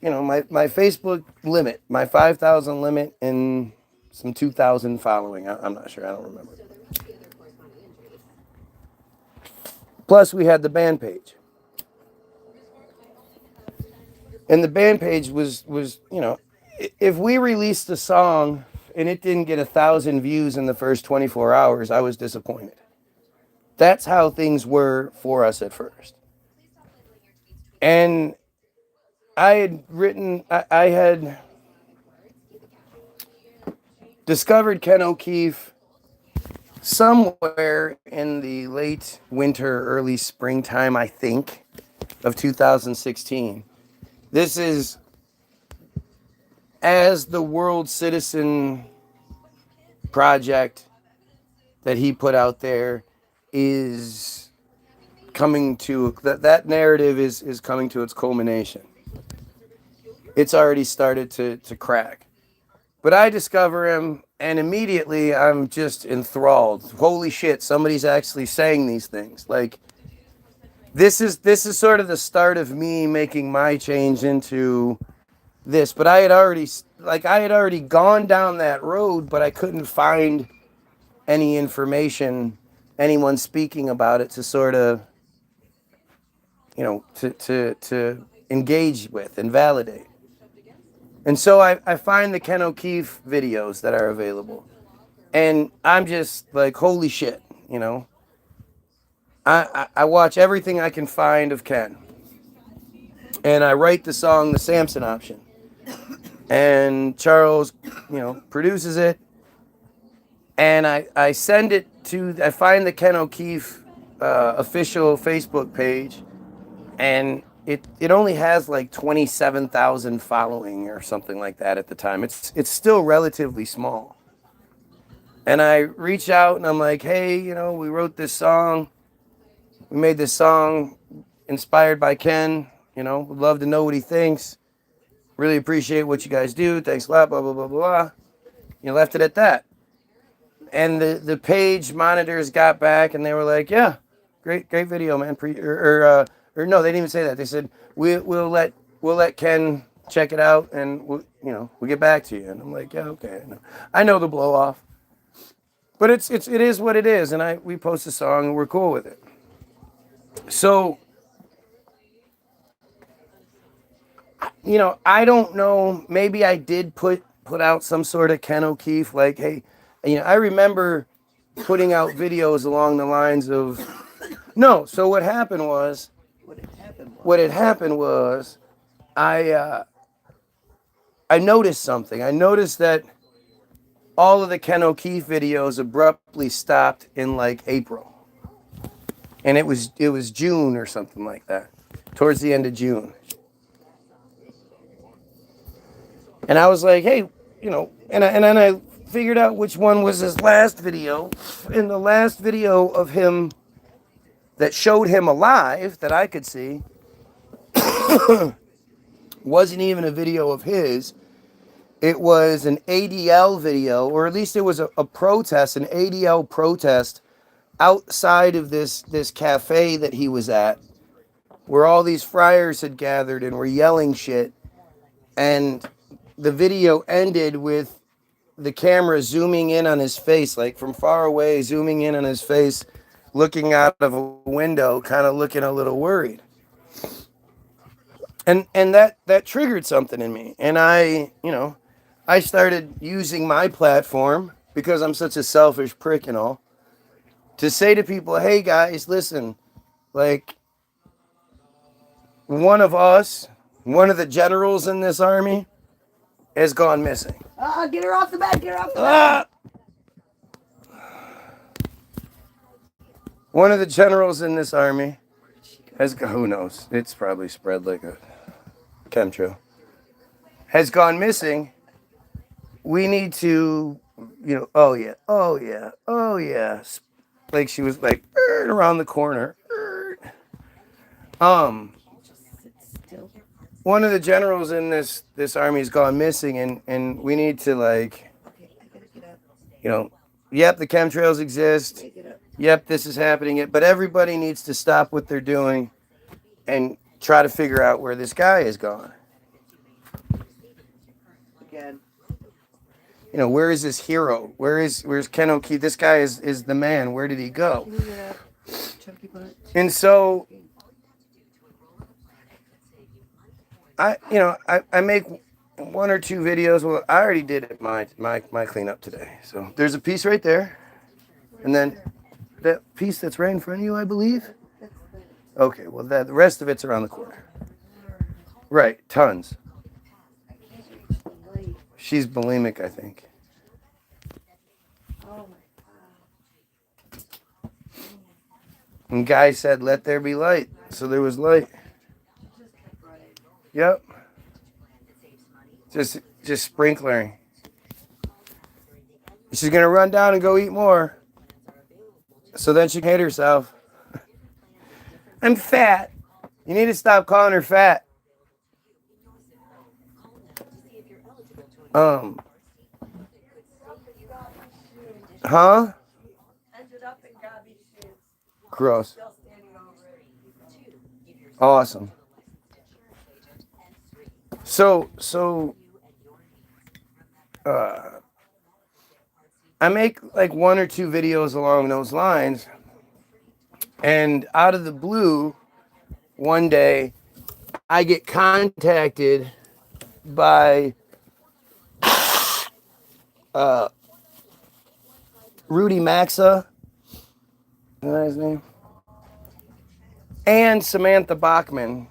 my Facebook limit, my 5,000 limit, and some 2,000 following. I'm not sure. I don't remember. Plus, we had the band page. And the band page was if we released a song and it didn't get 1,000 views in the first 24 hours, I was disappointed. That's how things were for us at first. And I had discovered Ken O'Keefe somewhere in the late winter, early springtime, I think, of 2016. This is as the World Citizen project that he put out there is coming to, that narrative is coming to its culmination. It's already started to crack. But I discover him, and immediately I'm just enthralled. Holy shit, somebody's actually saying these things. Like, this is sort of the start of me making my change into this. But I had already gone down that road, but I couldn't find any information, anyone speaking about it to sort of, to engage with and validate. And so I find the Ken O'Keefe videos that are available. And I'm just like, holy shit, I watch everything I can find of Ken. And I write the song, The Samson Option. And Charles, produces it. And I send it I find the Ken O'Keefe official Facebook page, and it only has like 27,000 following or something like that at the time. It's still relatively small. And I reach out and I'm like, hey, you know, we wrote this song. We made this song inspired by Ken. You know, would love to know what he thinks. Really appreciate what you guys do. Thanks a lot, blah, blah, blah, blah. You left it at that. And the page monitors got back and they were like, yeah, great video, man. Or no, they didn't even say that. They said, we'll let Ken check it out and we'll get back to you. And I'm like, yeah, okay. I know the blow off. But it is what it is, and we post a song and we're cool with it. So, you know, I don't know. Maybe I did put out some sort of Ken O'Keefe, like, hey, you know, I remember putting out videos along the lines of, no. So what happened was, I noticed something. I noticed that all of the Ken O'Keefe videos abruptly stopped in like April. And it was June or something like that. Towards the end of June. And I was like, hey, you know, and then I figured out which one was his last video. And the last video of him that showed him alive that I could see wasn't even a video of his. It was an ADL video, or at least it was a protest, an ADL protest outside of this cafe that he was at, where all these friars had gathered and were yelling shit. And the video ended with the camera zooming in on his face, like from far away, zooming in on his face, looking out of a window, kind of looking a little worried. And that triggered something in me. And I started using my platform, because I'm such a selfish prick and all, to say to people, hey guys, listen, like, one of the generals in this army has gone missing. Get her off the bed, get her off the bed. One of the generals in this army who knows, it's probably spread like a chemtrail, has gone missing. We need to, you know, oh yeah. Like she was like around the corner. One of the generals in this army's gone missing, and we need to, like, you know, yep, the chemtrails exist. Yep, this is happening. But everybody needs to stop what they're doing and try to figure out where this guy is gone. Again. You know, where is this hero? Where's Ken O'Keefe? This guy is the man. Where did he go? And so I make one or two videos. Well, I already did my cleanup today. So there's a piece right there. And then that piece that's right in front of you, I believe. Okay, well, the rest of it's around the corner. Right, tons. She's bulimic, I think. And Guy said, let there be light. So there was light. Yep. Just sprinkling. She's going to run down and go eat more. So then she can hate herself. I'm fat. You need to stop calling her fat. Huh? Gross. Awesome. So I make like one or two videos along those lines, and out of the blue, one day, I get contacted by Rudy Maxa, is that his name? And Samantha Bachman,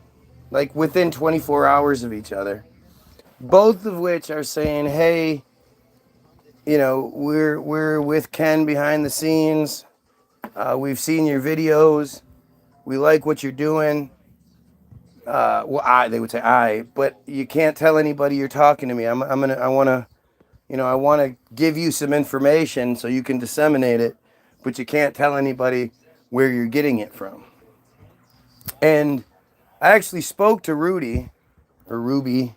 like within 24 hours of each other. Both of which are saying, hey, you know, we're with Ken behind the scenes. We've seen your videos. We like what you're doing. Well, they would say but you can't tell anybody you're talking to me. I want to give you some information so you can disseminate it, but you can't tell anybody where you're getting it from. And I actually spoke to Rudy, or Ruby.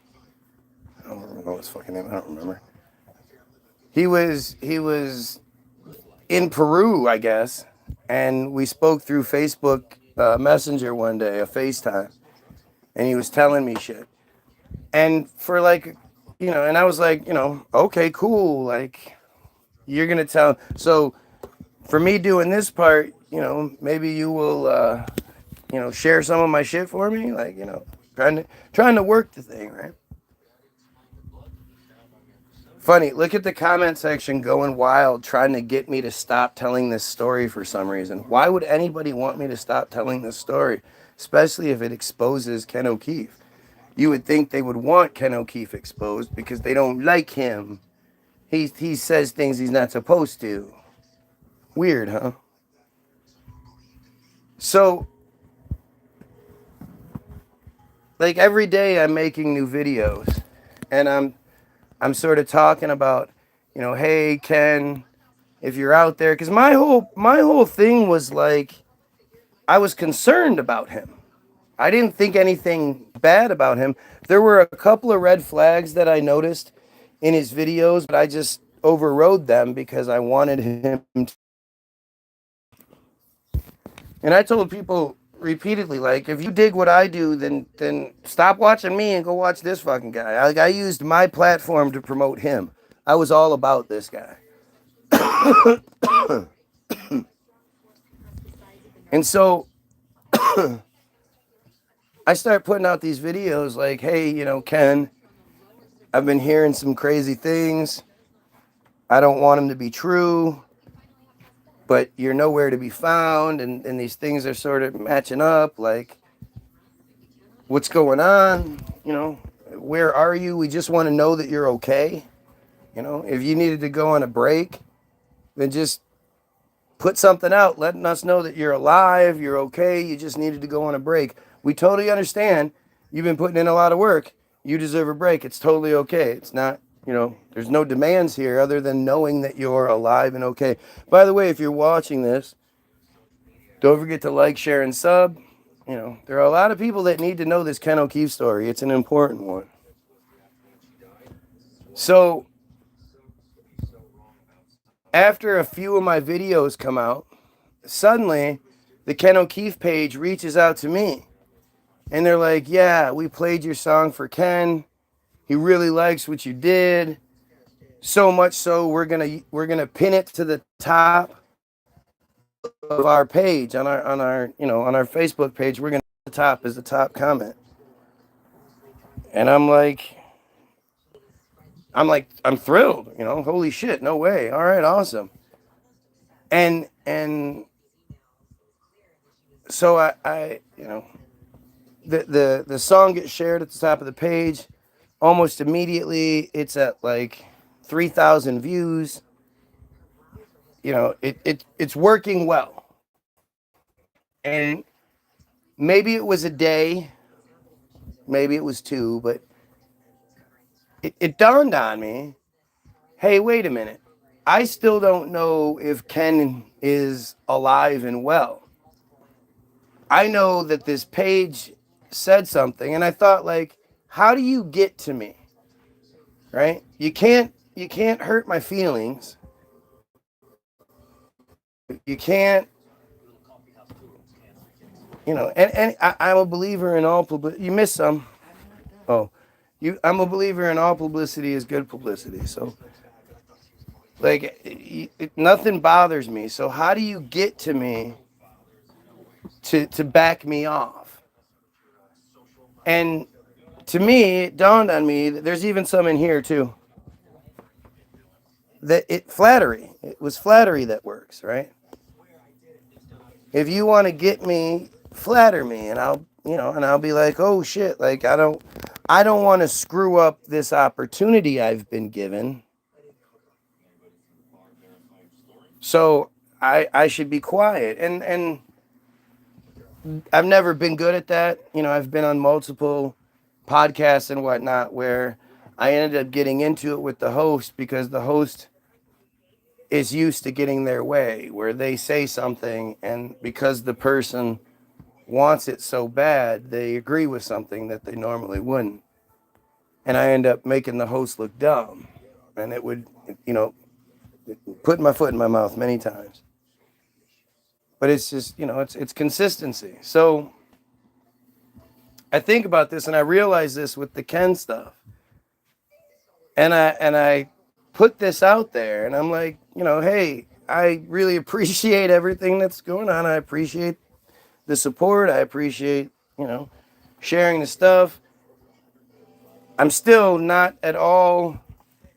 I don't know his fucking name. I don't remember. He was in Peru, I guess, and we spoke through Facebook Messenger one day, a FaceTime, and he was telling me shit. And for like, and I was like, okay, cool. Like, you're going to tell. So for me doing this part, maybe you will, share some of my shit for me. Like, trying to work the thing, right? Funny, look at the comment section going wild, trying to get me to stop telling this story for some reason. Why would anybody want me to stop telling this story? Especially if it exposes Ken O'Keefe. You would think they would want Ken O'Keefe exposed because they don't like him. He says things he's not supposed to. Weird, huh? So, like every day I'm making new videos, and I'm sort of talking about, hey Ken, if you're out there, because my whole thing was like, I was concerned about him. I didn't think anything bad about him. There were a couple of red flags that I noticed in his videos, but I just overrode them because I wanted him to. And I told people repeatedly, like, if you dig what I do, then stop watching me and go watch this fucking guy. I used my platform to promote him. I was all about this guy. And so I start putting out these videos like, hey, Ken, I've been hearing some crazy things. I don't want them to be true, but you're nowhere to be found. And these things are sort of matching up. Like, what's going on? Where are you? We just want to know that you're okay. If you needed to go on a break, then just put something out letting us know that you're alive, you're okay, you just needed to go on a break. We totally understand. You've been putting in a lot of work. You deserve a break. It's totally okay. It's not, there's no demands here other than knowing that you're alive and okay. By the way, if you're watching this, don't forget to like, share, and sub. There are a lot of people that need to know this Ken O'Keefe story. It's an important one. So, after a few of my videos come out, suddenly the Ken O'Keefe page reaches out to me. And they're like, yeah, we played your song for Ken. He really likes what you did. So much so we're gonna pin it to the top of our page on our Facebook page. We're gonna put the top as the top comment. And I'm thrilled, holy shit, no way. All right, awesome. And so I the song gets shared at the top of the page. Almost immediately, it's at like 3,000 views. It's working well. And maybe it was a day, maybe it was two, but it dawned on me, hey, wait a minute. I still don't know if Ken is alive and well. I know that this page said something, and I thought, like, how do you get to me? Right? You can't hurt my feelings. You can't, and I'm a believer in all publicity. You missed some. Oh, I'm a believer in all publicity is good publicity. So, like, nothing bothers me. So how do you get to me to back me off? And to me, it dawned on me that there's even some in here too. That it was flattery that works, right? If you want to get me, flatter me, and I'll be like, oh shit, like I don't want to screw up this opportunity I've been given. So I should be quiet. And I've never been good at that. You know, I've been on multiple podcasts and whatnot where I ended up getting into it with the host because the host is used to getting their way, where they say something and because the person wants it so bad, they agree with something that they normally wouldn't. And I end up making the host look dumb. And it would, you know, put my foot in my mouth many times. But it's just, you know, it's consistency. So I think about this and I realize this with the Ken stuff. And I put this out there and I'm like, you know, hey, I really appreciate everything that's going on. I appreciate the support. I appreciate, you know, sharing the stuff. I'm still not at all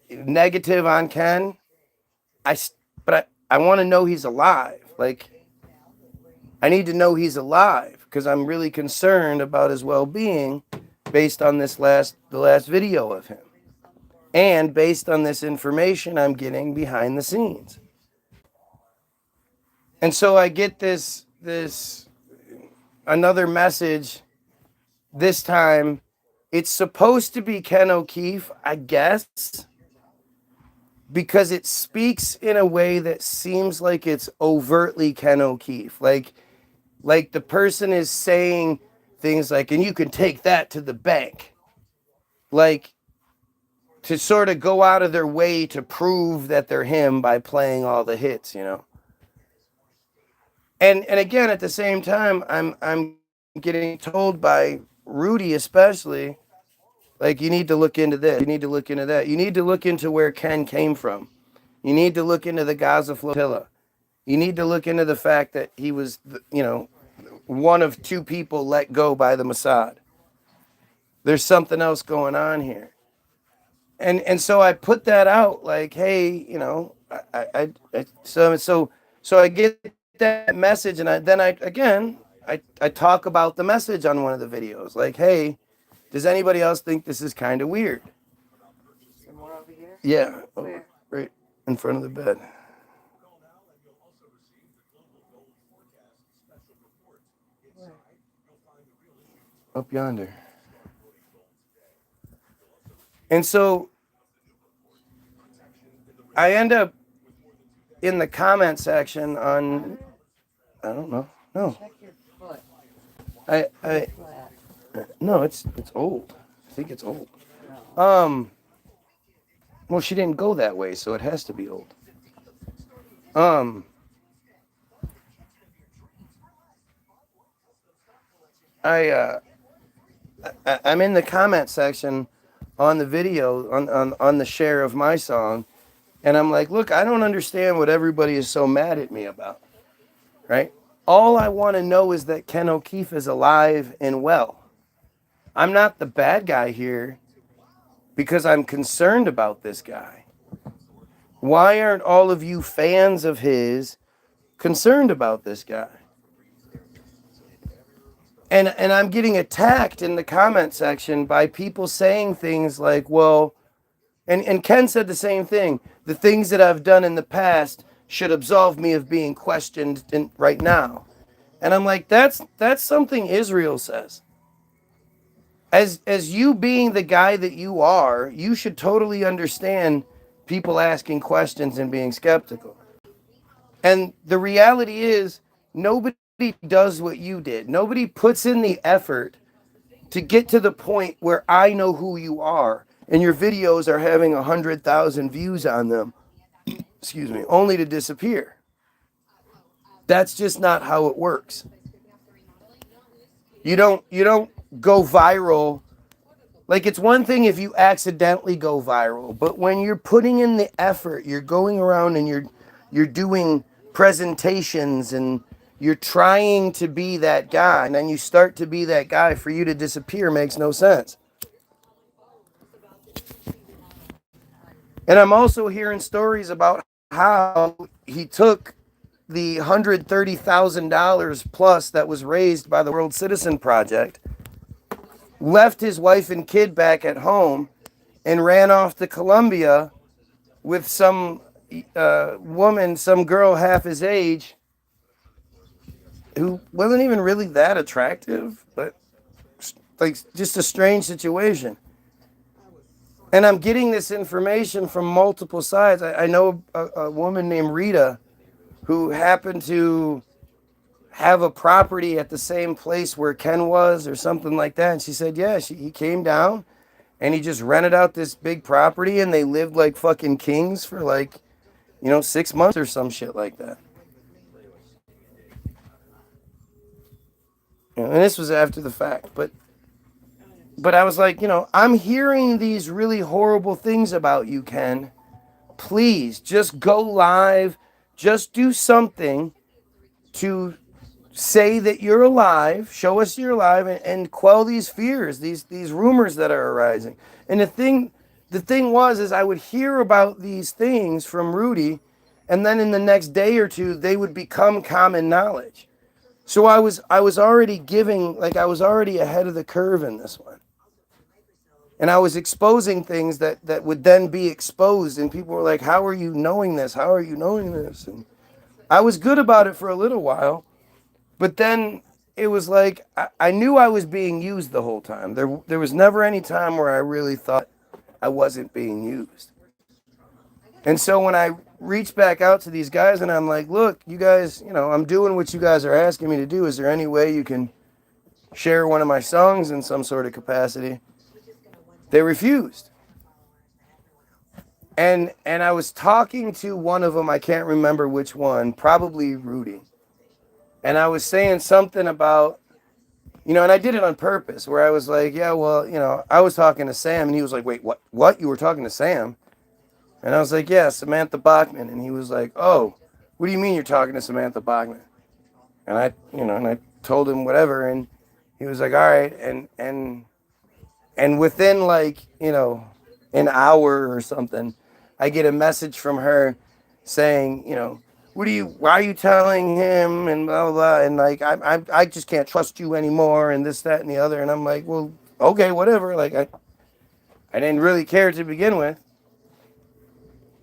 negative on Ken. But I want to know he's alive. Like, I need to know he's alive because I'm really concerned about his well-being based on the last video of him. And based on this information I'm getting behind the scenes. And so I get this another message. This time, it's supposed to be Ken O'Keefe, I guess, because it speaks in a way that seems like it's overtly Ken O'Keefe. Like the person is saying things like, and you can take that to the bank. Like, to sort of go out of their way to prove that they're him by playing all the hits, you know. And again, at the same time, I'm getting told by Rudy especially, like, you need to look into this, you need to look into that, you need to look into where Ken came from, you need to look into the Gaza flotilla, you need to look into the fact that he was, you know, one of two people let go by the Mossad. There's something else going on here. And so I put that out like, hey, you know, so I get that message, and then I talk about the message on one of the videos, like, hey, does anybody else think this is kind of weird? Some more over here? Yeah, Where? right in front of the bed. Where? Up yonder. And so I end up in the comment section on, I don't know. No, Check your foot. I Flat. no, it's old. I think it's old. No. Well, she didn't go that way, so it has to be old. I'm in the comment section on the video on the share of my song, and I'm like, look, I don't understand what everybody is so mad at me about, right? All I want to know is that Ken O'Keefe is alive and well. I'm not the bad guy here because I'm concerned about this guy. Why aren't all of you fans of his concerned about this guy? And I'm getting attacked in the comment section by people saying things like, well, and Ken said the same thing. The things that I've done in the past should absolve me of being questioned right now. And I'm like, that's something Israel says. As you being the guy that you are, you should totally understand people asking questions and being skeptical. And the reality is, nobody does what you did. Nobody puts in the effort to get to the point where I know who you are and your videos are having 100,000 views on them, excuse me, only to disappear. That's just not how it works. You don't go viral. Like, it's one thing if you accidentally go viral, but when you're putting in the effort, you're going around and you're doing presentations and you're trying to be that guy, and then you start to be that guy, for you to disappear makes no sense. And I'm also hearing stories about how he took the $130,000 plus that was raised by the World Citizen Project, left his wife and kid back at home, and ran off to Colombia with some woman, some girl half his age, who wasn't even really that attractive, but like just a strange situation. And I'm getting this information from multiple sides. I know a woman named Rita who happened to have a property at the same place where Ken was or something like that. And she said, yeah, he came down and he just rented out this big property and they lived like fucking kings for like, 6 months or some shit like that. And this was after the fact, but I was like, I'm hearing these really horrible things about you, Ken. Please just go live, just do something to say that you're alive, show us you're alive, and quell these fears, these rumors that are arising. And the thing was I would hear about these things from Rudy, and then in the next day or two they would become common knowledge. So I was already I was already ahead of the curve in this one. And I was exposing things that would then be exposed, and people were like, how are you knowing this? How are you knowing this? And I was good about it for a little while. But then it was like, I knew I was being used the whole time. There was never any time where I really thought I wasn't being used. And so when I reached back out to these guys and I'm like, look, you guys, I'm doing what you guys are asking me to do. Is there any way you can share one of my songs in some sort of capacity? They refused. And I was talking to one of them, I can't remember which one, probably Rudy. And I was saying something about, and I did it on purpose, where I was like, yeah, well, I was talking to Sam, and he was like, wait, what? You were talking to Sam? And I was like, yeah, Samantha Bachman. And he was like, oh, what do you mean you're talking to Samantha Bachman? And I told him whatever, and he was like, all right. And within an hour or something, I get a message from her saying, why are you telling him, and blah, blah, blah, and like, I just can't trust you anymore, and this, that, and the other. And I'm like, well, okay, whatever. Like, I didn't really care to begin with,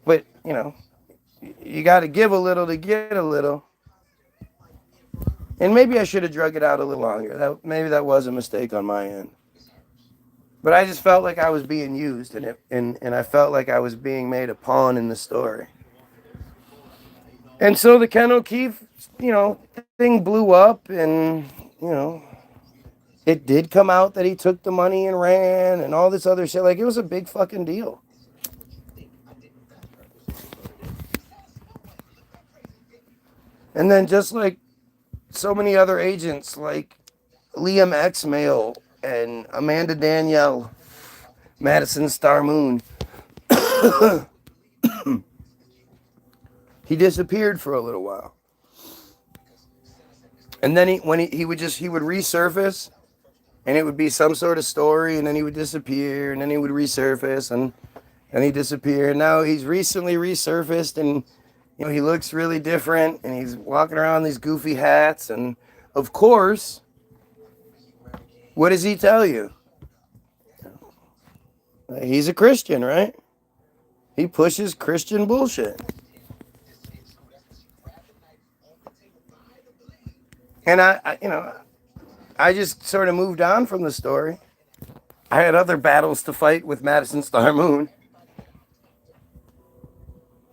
but you got to give a little to get a little. And maybe I should have drug it out a little longer. Maybe that was a mistake on my end. But I just felt like I was being used, and I felt like I was being made a pawn in the story. And so the Ken O'Keefe, thing blew up, and, it did come out that he took the money and ran and all this other shit. Like, it was a big fucking deal. And then just like so many other agents, like Liam Exmail and Amanda Danielle, Madison Star Moon, he disappeared for a little while. And then he would resurface, and it would be some sort of story, and then he would disappear, and then he would resurface, and then he disappeared. Now he's recently resurfaced, and he looks really different, and he's walking around these goofy hats, and of course, what does he tell you? He's a Christian, right? He pushes Christian bullshit. And I just sort of moved on from the story. I had other battles to fight with Madison Star Moon.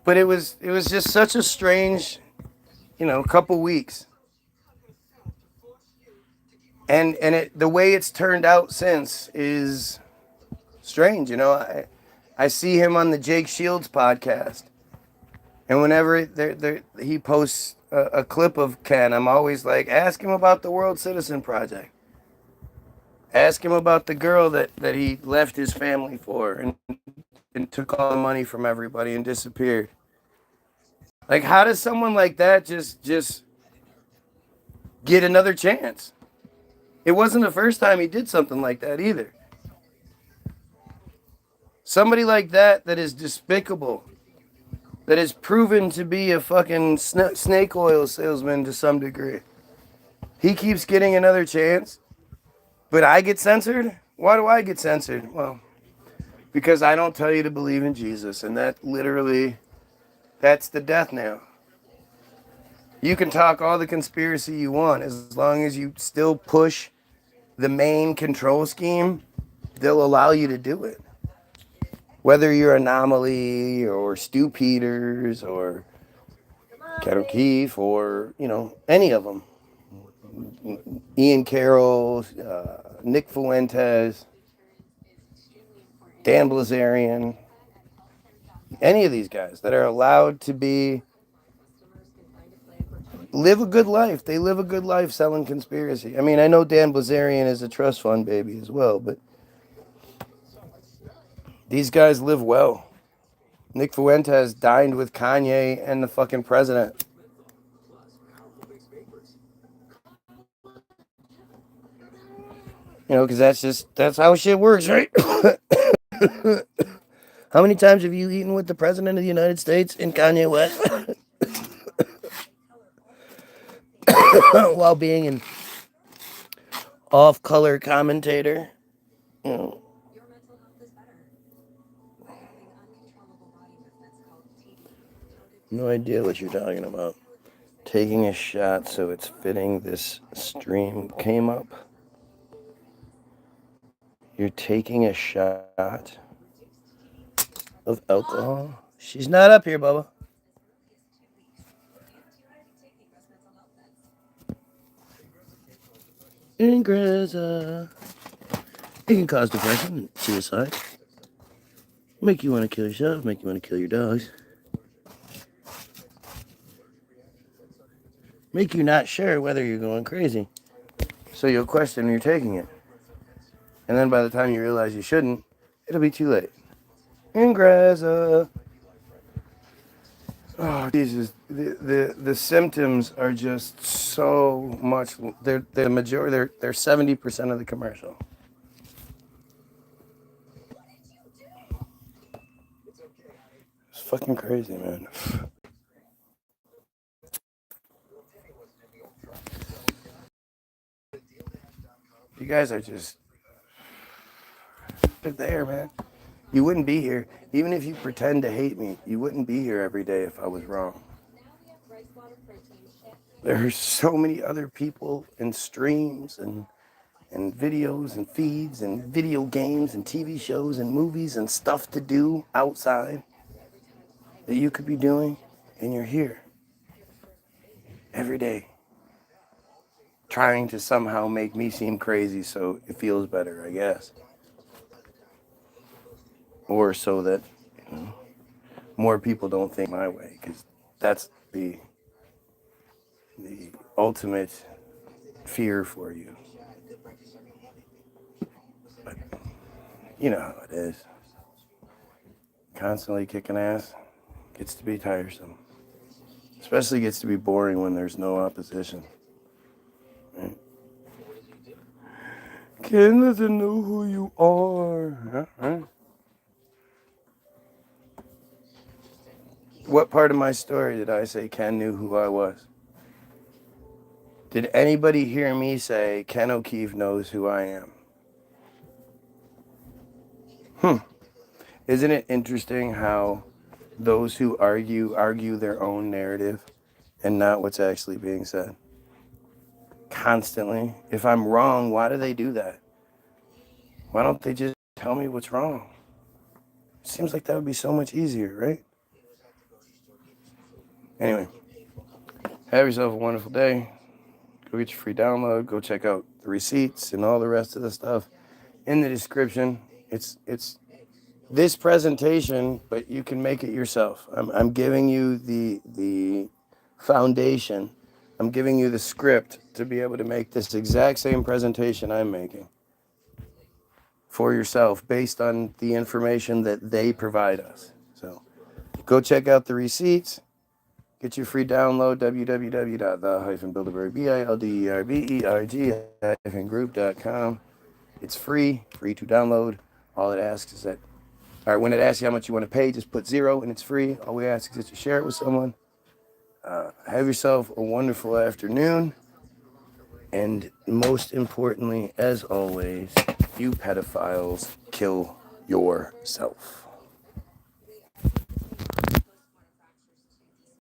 But it was just such a strange, couple weeks. And the way it's turned out since is strange. I see him on the Jake Shields podcast. And whenever he posts a clip of Ken, I'm always like, ask him about the World Citizen Project. Ask him about the girl that he left his family for and took all the money from everybody and disappeared. Like, how does someone like that just get another chance? It wasn't the first time he did something like that either. Somebody like that is despicable, that is proven to be a fucking snake oil salesman to some degree. He keeps getting another chance, but I get censored? Why do I get censored? Well, because I don't tell you to believe in Jesus, and that literally That's the death knell. You can talk all the conspiracy you want as long as you still push the main control scheme, they'll allow you to do it. Whether you're Anomaly or Stu Peters or Ken O'Keefe or, any of them. Ian Carroll, Nick Fuentes, Dan Blazarian, any of these guys that are allowed to live a good life. They live a good life selling conspiracy. I mean, I know Dan Blazarian is a trust fund baby as well, but these guys live well. Nick Fuentes dined with Kanye and the fucking president. Because that's how shit works, right? How many times have you eaten with the president of the United States and Kanye West while being an off-color commentator? No idea what you're talking about. Taking a shot so it's fitting this stream came up. You're taking a shot of alcohol? She's not up here, Bubba. Ingrezza. It can cause depression and suicide. Make you want to kill yourself, make you want to kill your dogs. Make you not sure whether you're going crazy. So you'll question when you're taking it. And then by the time you realize you shouldn't, it'll be too late. Ingrezza. Oh, Jesus. The symptoms are just so much. They're the majority. They're 70% of the commercial. It's fucking crazy, man. You guys are just there, man. You wouldn't be here. Even if you pretend to hate me, you wouldn't be here every day if I was wrong. There are so many other people and streams and videos and feeds and video games and TV shows and movies and stuff to do outside that you could be doing, and you're here every day trying to somehow make me seem crazy so it feels better, I guess. Or so that more people don't think my way, because that's the ultimate fear for you. But you know how it is. Constantly kicking ass gets to be tiresome. Especially gets to be boring when there's no opposition. Right? Ken doesn't know who you are. Right? What part of my story did I say Ken knew who I was? Did anybody hear me say Ken O'Keefe knows who I am? Isn't it interesting how those who argue their own narrative and not what's actually being said? Constantly. If I'm wrong, why do they do that? Why don't they just tell me what's wrong? It seems like that would be so much easier, right? Anyway, have yourself a wonderful day. Go get your free download. Go check out the receipts and all the rest of the stuff in the description. It's this presentation, but you can make it yourself. I'm giving you the foundation. I'm giving you the script to be able to make this exact same presentation I'm making for yourself based on the information that they provide us. So go check out the receipts. Get your free download, www.the-bilderberg-group.com. It's free to download. All it asks is that, all right, when it asks you how much you want to pay, just put 0 and it's free. All we ask is that you share it with someone. Have yourself a wonderful afternoon. And most importantly, as always, you pedophiles, kill yourself.